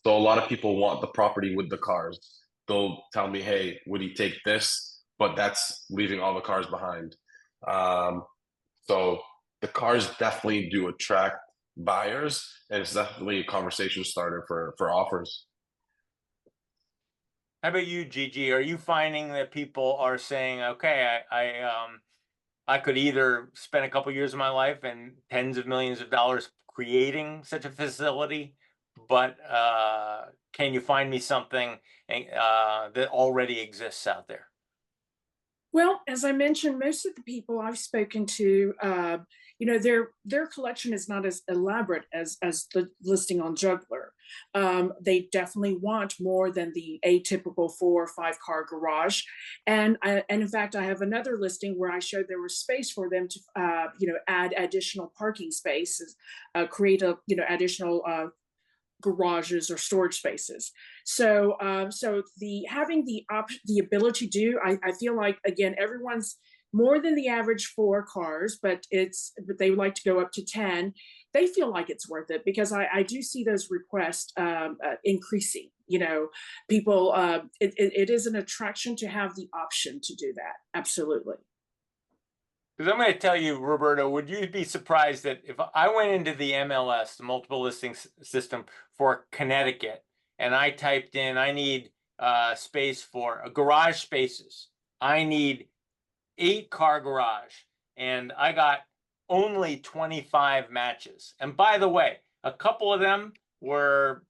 So a lot of people want the property with the cars. They'll tell me, hey, would he take this? But that's leaving all the cars behind. So the cars definitely do attract buyers, and it's definitely a conversation starter for offers. How about you, Gigi? Are you finding that people are saying, okay, I could either spend a couple years of my life and tens of millions of dollars creating such a facility, but can you find me something that already exists out there? Well, as I mentioned, most of the people I've spoken to, their collection is not as elaborate as the listing on Juggler. They definitely want more than the atypical 4 or 5 car garage, and in fact, I have another listing where I showed there was space for them to, add additional parking spaces, create additional garages or storage spaces. So the having the ability to, I feel like, again, everyone's more than the average 4 cars, but they would like to go up to 10. They feel like it's worth it because I do see those requests increasing. People, it is an attraction to have the option to do that. Absolutely. Because I'm going to tell you, Roberto, would you be surprised that if I went into the MLS, the multiple listing system for Connecticut, and I typed in, I need space for garage spaces. I need 8 car garage, and I got only 25 matches. And by the way, a couple of them were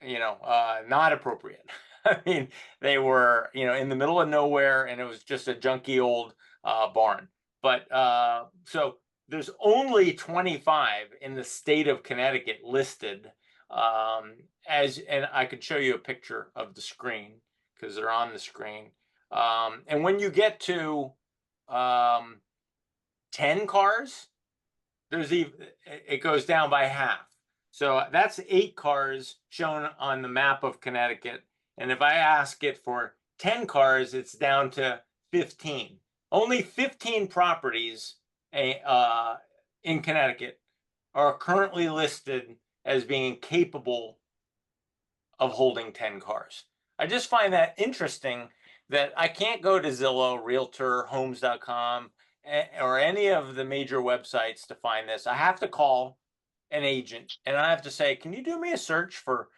not appropriate. I mean, they were, in the middle of nowhere, and it was just a junky old barn. But so there's only 25 in the state of Connecticut listed, and I could show you a picture of the screen because they're on the screen. And when you get to 10 cars, it goes down by half. So that's 8 cars shown on the map of Connecticut. And if I ask it for 10 cars, it's down to 15. Only 15 properties in Connecticut are currently listed as being capable of holding 10 cars. I just find that interesting that I can't go to Zillow, Realtor, Homes.com, or any of the major websites to find this. I have to call an agent and I have to say, can you do me a search for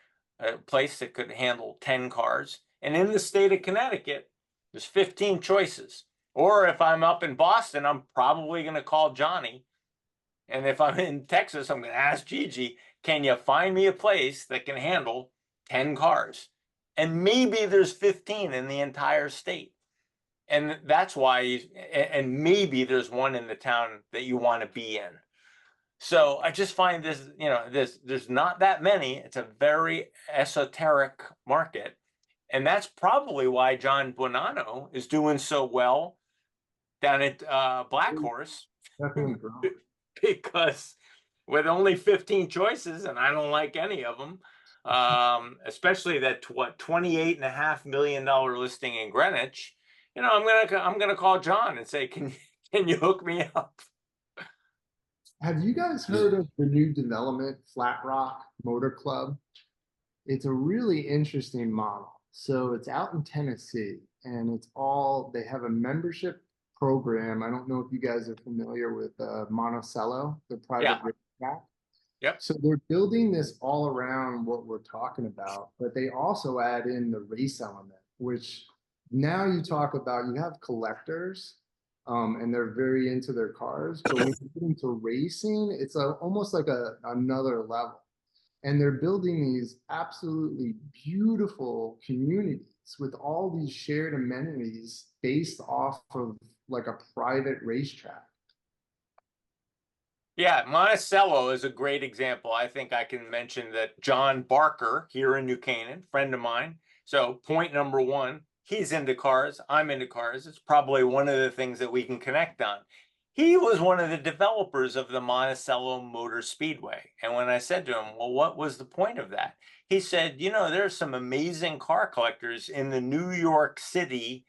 a place that could handle 10 cars? And in the state of Connecticut, there's 15 choices. Or if I'm up in Boston, I'm probably going to call Johnny. And if I'm in Texas, I'm going to ask Gigi, can you find me a place that can handle 10 cars? And maybe there's 15 in the entire state. And that's why, and maybe there's one in the town that you want to be in. So I just find this, there's not that many. It's a very esoteric market. And that's probably why John Buonanno is doing so well down at Black Horse, Definitely growing. because with only 15 choices, and I don't like any of them, especially that $28.5 million listing in Greenwich. I'm gonna call John and say, can you hook me up? Have you guys heard of the new development, Flat Rock Motor Club? It's a really interesting model. So it's out in Tennessee, and they have a membership program. I don't know if you guys are familiar with Monticello, the private racetrack. Yep. So they're building this all around what we're talking about, but they also add in the race element, which now you talk about, you have collectors, and they're very into their cars, but when you get into racing, it's almost like another level. And they're building these absolutely beautiful communities with all these shared amenities based off of like a private racetrack. Yeah, Monticello is a great example. I think I can mention that John Barker here in New Canaan, friend of mine. So point number one, he's into cars, I'm into cars. It's probably one of the things that we can connect on. He was one of the developers of the Monticello Motor Speedway. And when I said to him, well, what was the point of that? He said, there's some amazing car collectors in the New York City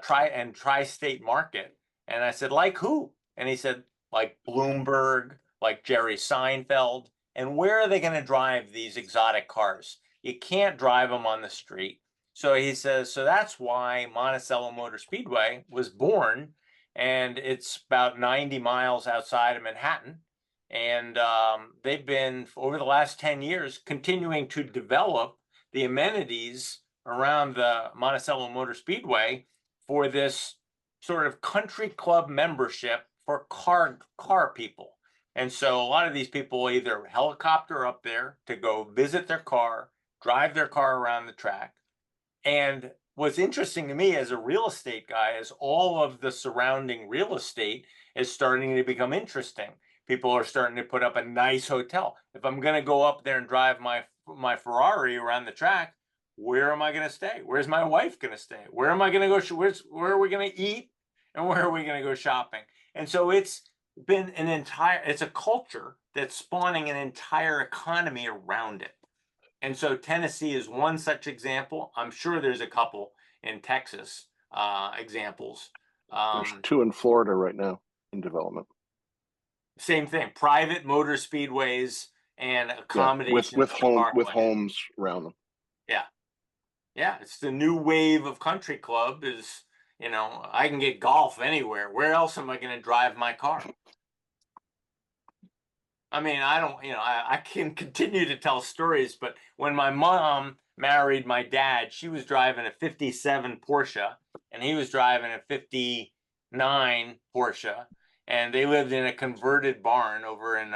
tri-state market. And I said, like who? And he said, like Bloomberg, like Jerry Seinfeld. And where are they going to drive these exotic cars? You can't drive them on the street. So he says, so that's why Monticello Motor Speedway was born. And it's about 90 miles outside of Manhattan. And they've been, over the last 10 years, continuing to develop the amenities around the Monticello Motor Speedway for this sort of country club membership for car people. And so a lot of these people either helicopter up there to go visit their car, drive their car around the track. And what's interesting to me as a real estate guy is all of the surrounding real estate is starting to become interesting. People are starting to put up a nice hotel. If I'm going to go up there and drive my Ferrari around the track, where am I going to stay? Where's my wife going to stay? Where am I going to go? Where are we going to eat? And where are we going to go shopping? And so it's been it's a culture that's spawning an entire economy around it. And so Tennessee is one such example. I'm sure there's a couple in Texas examples. There's 2 in Florida right now in development. Same thing, private motor speedways and accommodations with homes around them. Yeah, it's the new wave of country club is, I can get golf anywhere. Where else am I going to drive my car? I mean, I don't, I can continue to tell stories, but when my mom married my dad, she was driving a 57 Porsche and he was driving a 59 Porsche. And they lived in a converted barn over in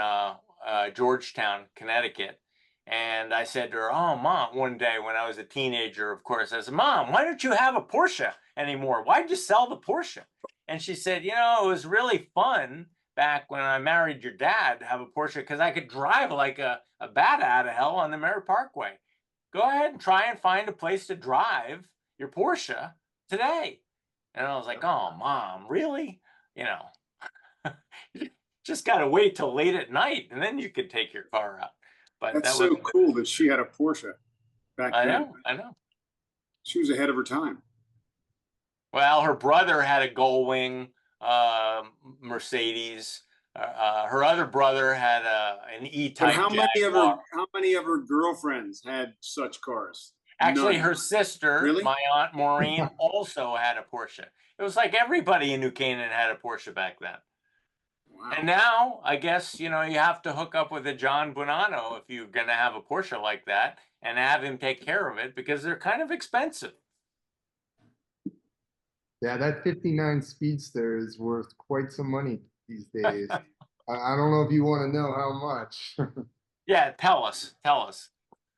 Georgetown, Connecticut. And I said to her, oh, Mom, one day when I was a teenager, of course, I said, Mom, why don't you have a Porsche anymore? Why'd you sell the Porsche? And she said, it was really fun back when I married your dad to have a Porsche because I could drive like a bat out of hell on the Merritt Parkway. Go ahead and try and find a place to drive your Porsche today. And I was like, oh, Mom, really? Just got to wait till late at night and then you could take your car out. But that's so cool that she had a Porsche back then. I know. She was ahead of her time. Well, her brother had a Gullwing Mercedes. Her other brother had an E-Type. How many of her girlfriends had such cars? Actually, None. Her sister, Really? my Aunt Maureen, also had a Porsche. It was like everybody in New Canaan had a Porsche back then. Wow. And now, I guess, you have to hook up with a John Buonanno if you're going to have a Porsche like that and have him take care of it because they're kind of expensive. Yeah, that 59 Speedster is worth quite some money these days. I don't know if you want to know how much. Yeah, tell us.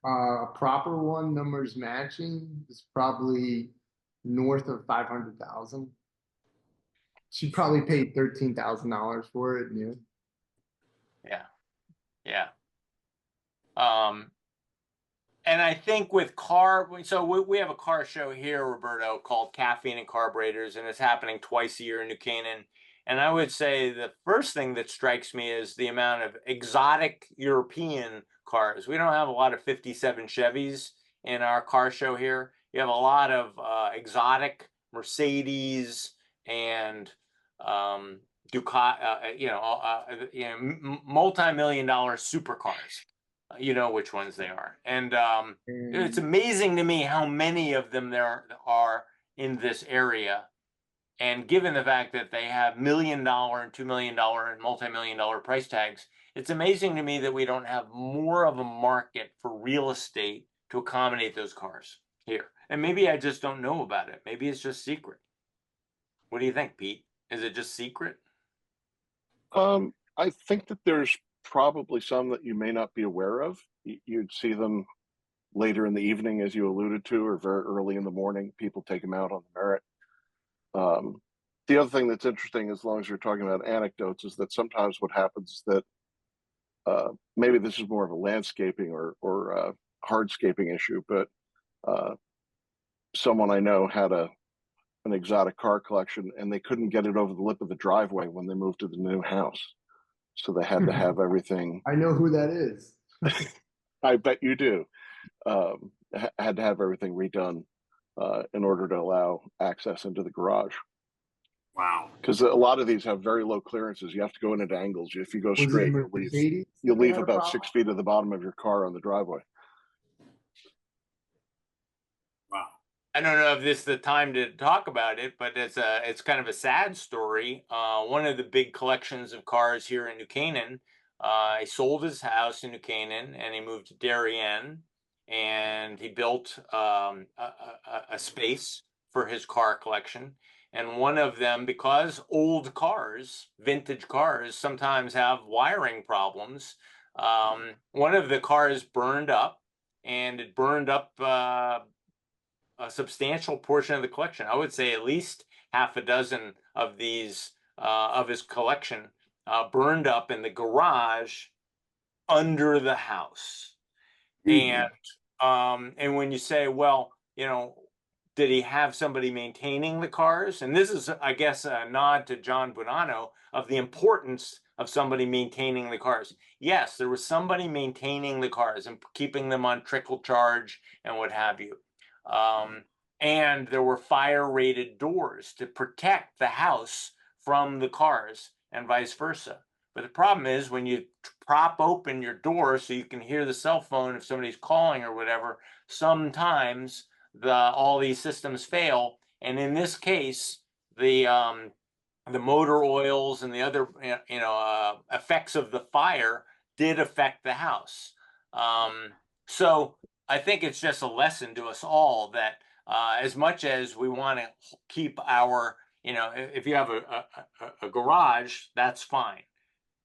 A proper one, numbers matching, is probably north of 500,000. She probably paid $13,000 for it. Yeah. Yeah. And I think with so we have a car show here, Roberto, called Caffeine and Carburetors, and it's happening twice a year in New Canaan. And I would say the first thing that strikes me is the amount of exotic European cars. We don't have a lot of 57 Chevys in our car show here. You have a lot of exotic Mercedes and Ducati, multi-million-dollar supercars. You know which ones they are. And it's amazing to me how many of them there are in this area. And given the fact that they have $1 million and $2 million and multi-million-dollar price tags, it's amazing to me that we don't have more of a market for real estate to accommodate those cars here. And maybe I just don't know about it. Maybe it's just secret. What do you think, Pete? Is it just secret? I think that there's probably some that you may not be aware of. You'd see them later in the evening, as you alluded to, or very early in the morning. People take them out on the merit. The other thing that's interesting, as long as you're talking about anecdotes, is that sometimes what happens is that maybe this is more of a landscaping or hardscaping issue, but someone I know had an exotic car collection, and they couldn't get it over the lip of the driveway when they moved to the new house. So they had to have everything. I know who that is. I bet you do. Had to have everything redone in order to allow access into the garage. Wow. Because a lot of these have very low clearances. You have to go in at angles. If you go straight, you'll leave about 6 feet at the bottom of your car on the driveway. Wow. I don't know if this is the time to talk about it, but it's kind of a sad story. One of the big collections of cars here in New Canaan, he sold his house in New Canaan and he moved to Darien, and he built a space for his car collection. And one of them, because old cars, vintage cars, sometimes have wiring problems, one of the cars burned up, and it burned up a substantial portion of the collection. I would say at least half a dozen of these of his collection burned up in the garage under the house. And when you say, well, did he have somebody maintaining the cars? And this is, I guess, a nod to John Buonanno of the importance of somebody maintaining the cars. Yes, there was somebody maintaining the cars and keeping them on trickle charge and what have you. And there were fire-rated doors to protect the house from the cars and vice versa. But the problem is when you prop open your door so you can hear the cell phone if somebody's calling or whatever, sometimes all these systems fail. And in this case, the motor oils and the other effects of the fire did affect the house. So I think it's just a lesson to us all that as much as we want to keep our, if you have a garage, that's fine.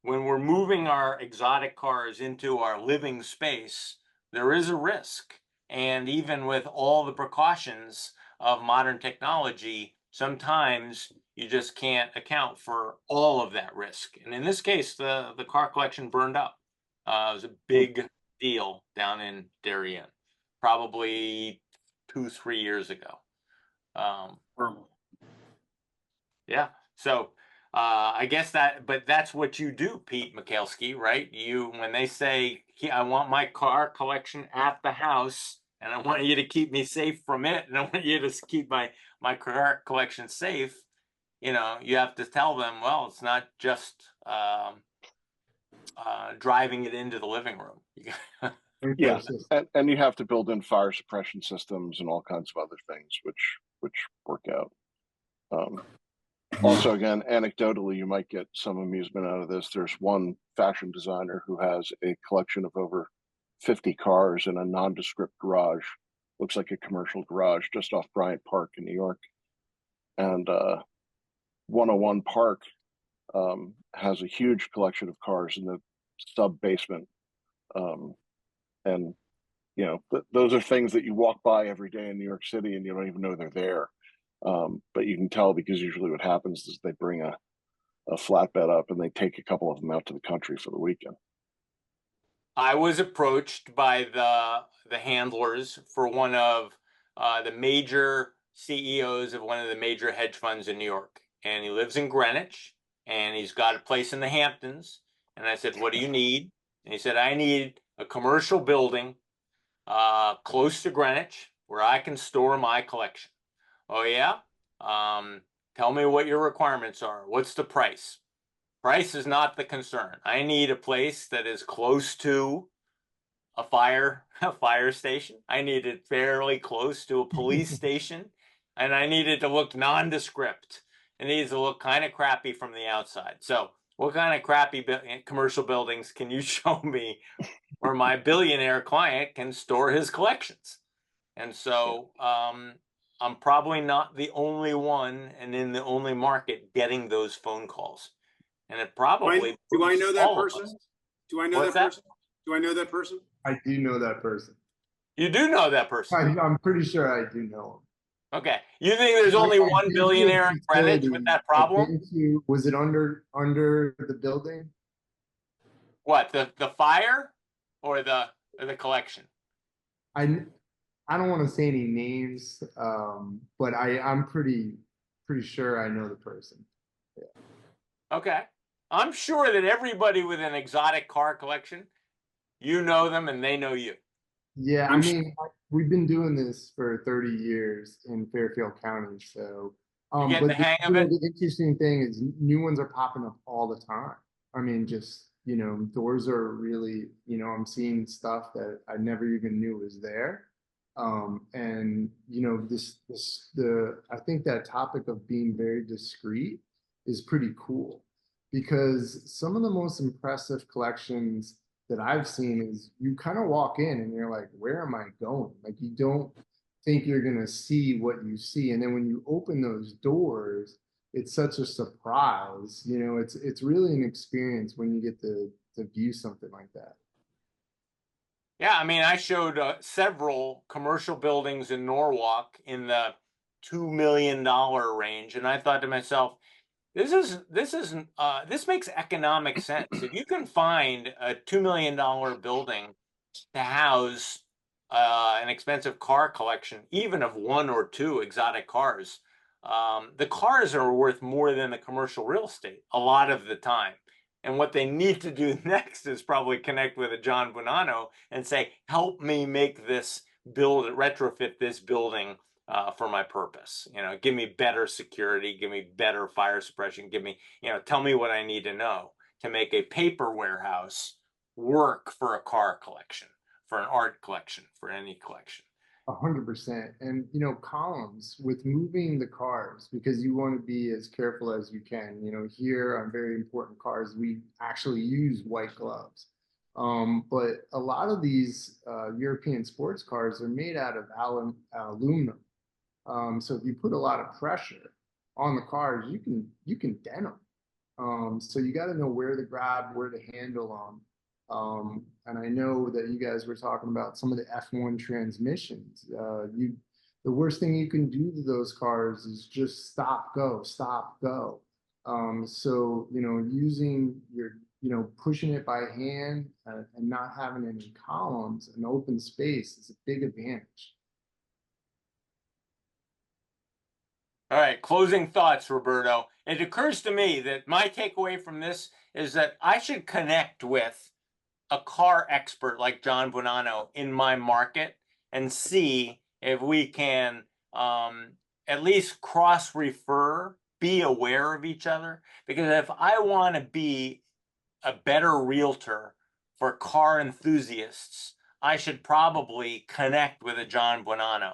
When we're moving our exotic cars into our living space, there is a risk. And even with all the precautions of modern technology, sometimes you just can't account for all of that risk. And in this case, the car collection burned up. It was a big deal down in Darien, probably 2-3 years ago. Yeah. So I guess but that's what you do, Pete Michalski, right? When they say, I want my car collection at the house, and I want you to keep me safe from it, and I want you to keep my car collection safe, you have to tell them, well, it's not just driving it into the living room. Yeah, and you have to build in fire suppression systems and all kinds of other things, which work out. Also, again, anecdotally, you might get some amusement out of this. There's one fashion designer who has a collection of over 50 cars in a nondescript garage. Looks like a commercial garage just off Bryant Park in New York. And 101 Park has a huge collection of cars in the sub-basement. And, those are things that you walk by every day in New York City and you don't even know they're there. But you can tell because usually what happens is they bring a flatbed up, and they take a couple of them out to the country for the weekend. I was approached by the handlers for one of the major CEOs of one of the major hedge funds in New York, and he lives in Greenwich, and he's got a place in the Hamptons. And I said, "What do you need?" And he said, "I need a commercial building close to Greenwich where I can store my collection." Oh yeah? Tell me what your requirements are. What's the price? Price is not the concern. I need a place that is close to a fire station. I need it fairly close to a police station, and I need it to look nondescript. It needs to look kind of crappy from the outside. So, what kind of crappy commercial buildings can you show me where my billionaire client can store his collections? And so, I'm probably not the only one and in the only market getting those phone calls. And it probably do I know that all of person? us. Do I know What's that person? Do I know that person? I do know that person. You do know that person. I'm pretty sure I do know him. Okay. You think there's only one billionaire in Greenwich with that problem? Was it under the building? What, the fire or the collection? I don't want to say any names, but I'm pretty sure I know the person. Yeah. Okay. I'm sure that everybody with an exotic car collection, you know them and they know you. Yeah, I mean, we've been doing this for 30 years in Fairfield County, so. You get the hang of it? The interesting thing is new ones are popping up all the time. I mean, just, doors are really, I'm seeing stuff that I never even knew was there. And, I think that topic of being very discreet is pretty cool, because some of the most impressive collections that I've seen is you kind of walk in and you're like, where am I going? Like, you don't think you're going to see what you see. And then when you open those doors, it's such a surprise. It's really an experience when you get to view something like that. Yeah, I mean, I showed several commercial buildings in Norwalk in the $2 million range, and I thought to myself, this makes economic sense. If you can find a $2 million building to house an expensive car collection, even of one or two exotic cars, the cars are worth more than the commercial real estate a lot of the time. And what they need to do next is probably connect with a John Buonanno and say, help me make this retrofit this building for my purpose. Give me better security, give me better fire suppression, tell me what I need to know to make a paper warehouse work for a car collection, for an art collection, for any collection. 100%. And, columns with moving the cars, because you want to be as careful as you can. Here on very important cars, we actually use white gloves. But a lot of these European sports cars are made out of aluminum. So if you put a lot of pressure on the cars, you can dent them. So you got to know where to grab, where to handle them. And I know that you guys were talking about some of the F1 transmissions. The worst thing you can do to those cars is just stop, go, stop, go. So, using your, pushing it by hand and not having any columns and open space is a big advantage. All right, closing thoughts, Roberto. It occurs to me that my takeaway from this is that I should connect with a car expert like John Buonanno in my market and see if we can at least cross-refer, be aware of each other. Because if I want to be a better realtor for car enthusiasts, I should probably connect with a John Buonanno.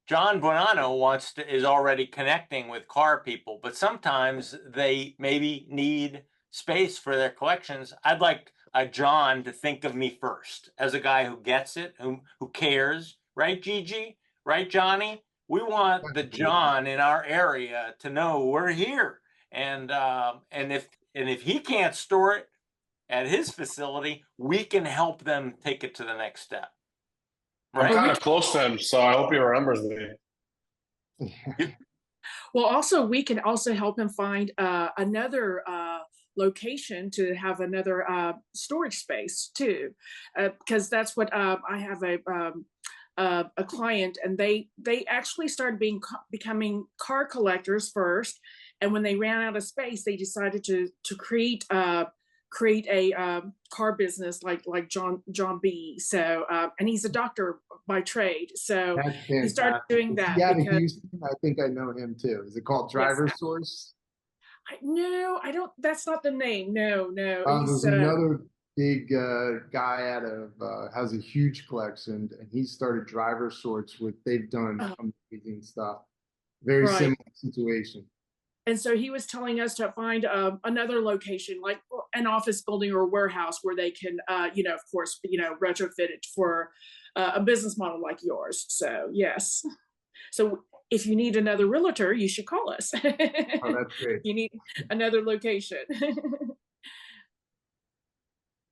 John Buonanno is already connecting with car people, but sometimes they maybe need space for their collections. I'd like a John to think of me first as a guy who gets it, who cares, right, Gigi? Right, Johnny? We want the John in our area to know we're here, and if he can't store it at his facility, we can help them take it to the next step. Right? I'm kind of close to him, so I hope he remembers me. Well, also we can also help him find another location to have another storage space too, because that's what I have a client, and they actually started becoming car collectors first, and when they ran out of space, they decided to create a car business like John B. So and he's a doctor by trade, so That's he started fantastic. doing Is that he out of because Houston? I think I know him too. Is it called yes, Driver Source? no, I don't. That's not the name. No, There's he's another big guy out of has a huge collection, and he started Driver Sorts with. They've done oh, amazing stuff. Very right. similar situation. And so he was telling us to find another location, like an office building or a warehouse, where they can, of course, retrofit it for a business model like yours. So yes. So if you need another realtor, you should call us. Oh, that's great. You need another location.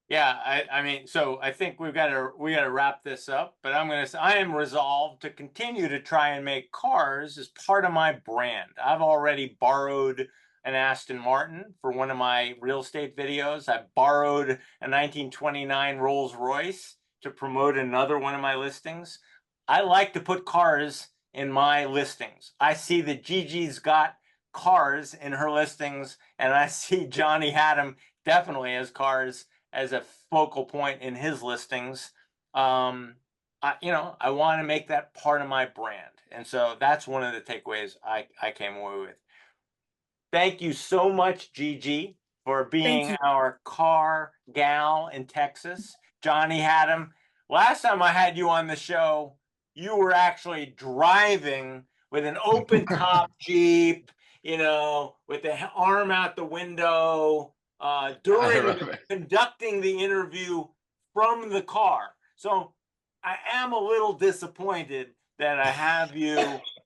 Yeah, I mean, so I think we got to wrap this up, but I am resolved to continue to try and make cars as part of my brand. I've already borrowed an Aston Martin for one of my real estate videos. I borrowed a 1929 Rolls Royce to promote another one of my listings. I like to put cars in my listings. I see that Gigi's got cars in her listings, and I see Johnny Hatem definitely has cars as a focal point in his listings. I want to make that part of my brand. And so that's one of the takeaways I came away with. Thank you so much, Gigi, for being our car gal in Texas. Johnny Hatem, last time I had you on the show, you were actually driving with an open top Jeep, with the arm out the window, during conducting the interview from the car. So I am a little disappointed that I have you,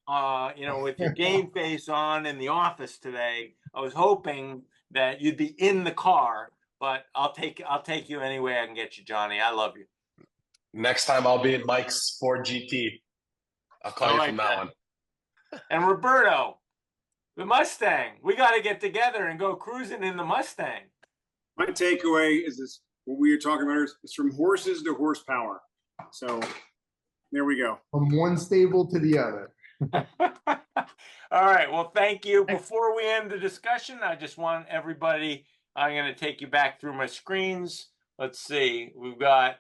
with your game face on in the office today. I was hoping that you'd be in the car, but I'll take you any way I can get you, Johnny. I love you. Next time I'll be in Mike's Ford GT. I'll call you from that one. And Roberto, the Mustang. We got to get together and go cruising in the Mustang. My takeaway is this: what we were talking about is from horses to horsepower. So there we go. From one stable to the other. All right. Well, thank you. Before we end the discussion, I just want everybody, I'm going to take you back through my screens. Let's see. We've got,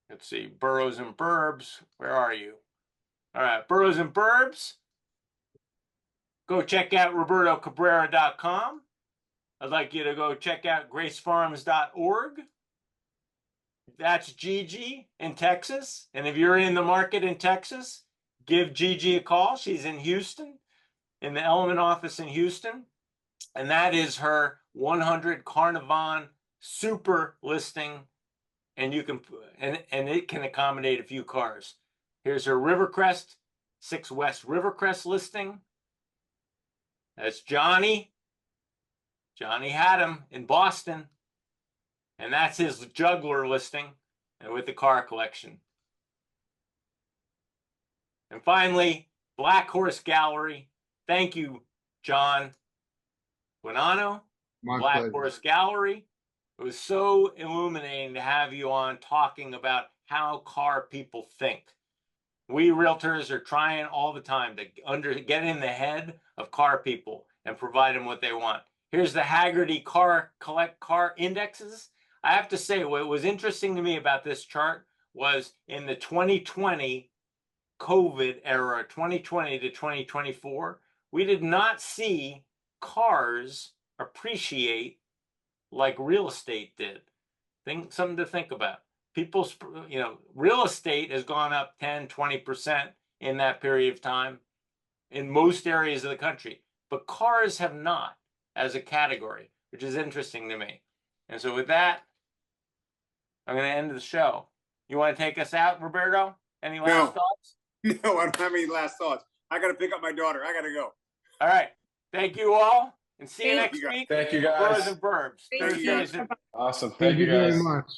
let's see, Boroughs and Burbs. Where are you? All right. Boroughs and Burbs. Go check out robertocabrera.com. I'd like you to go check out gracefarms.org. That's Gigi in Texas. And if you're in the market in Texas, give Gigi a call. She's in Houston, in the Elliman office in Houston. And that is her 100 Carnivon super listing. And you can, and it can accommodate a few cars. Here's her Rivercrest, 6 West Rivercrest listing. That's Johnny Hatem in Boston. And that's his Juggler listing and with the car collection. And finally, Black Horse Gallery. Thank you, John Buonanno. Black pleasure. Horse Gallery. It was so illuminating to have you on talking about how car people think. We realtors are trying all the time to get in the head of car people and provide them what they want. Here's the Haggerty car indexes. I have to say, what was interesting to me about this chart was in the 2020 COVID era, 2020 to 2024, we did not see cars appreciate like real estate did. Something to think about. People's, real estate has gone up 10, 20% in that period of time in most areas of the country, but cars have not as a category, which is interesting to me. And so with that, I'm going to end the show. You want to take us out, Roberto? Any last thoughts? No, I don't have any last thoughts. I got to pick up my daughter. I got to go. All right. Thank you all. And see you next week. Thank you, guys. Boroughs and Burbs. Thank you. Awesome. Thank you guys. very much.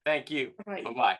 Thank you. Bye. Bye-bye.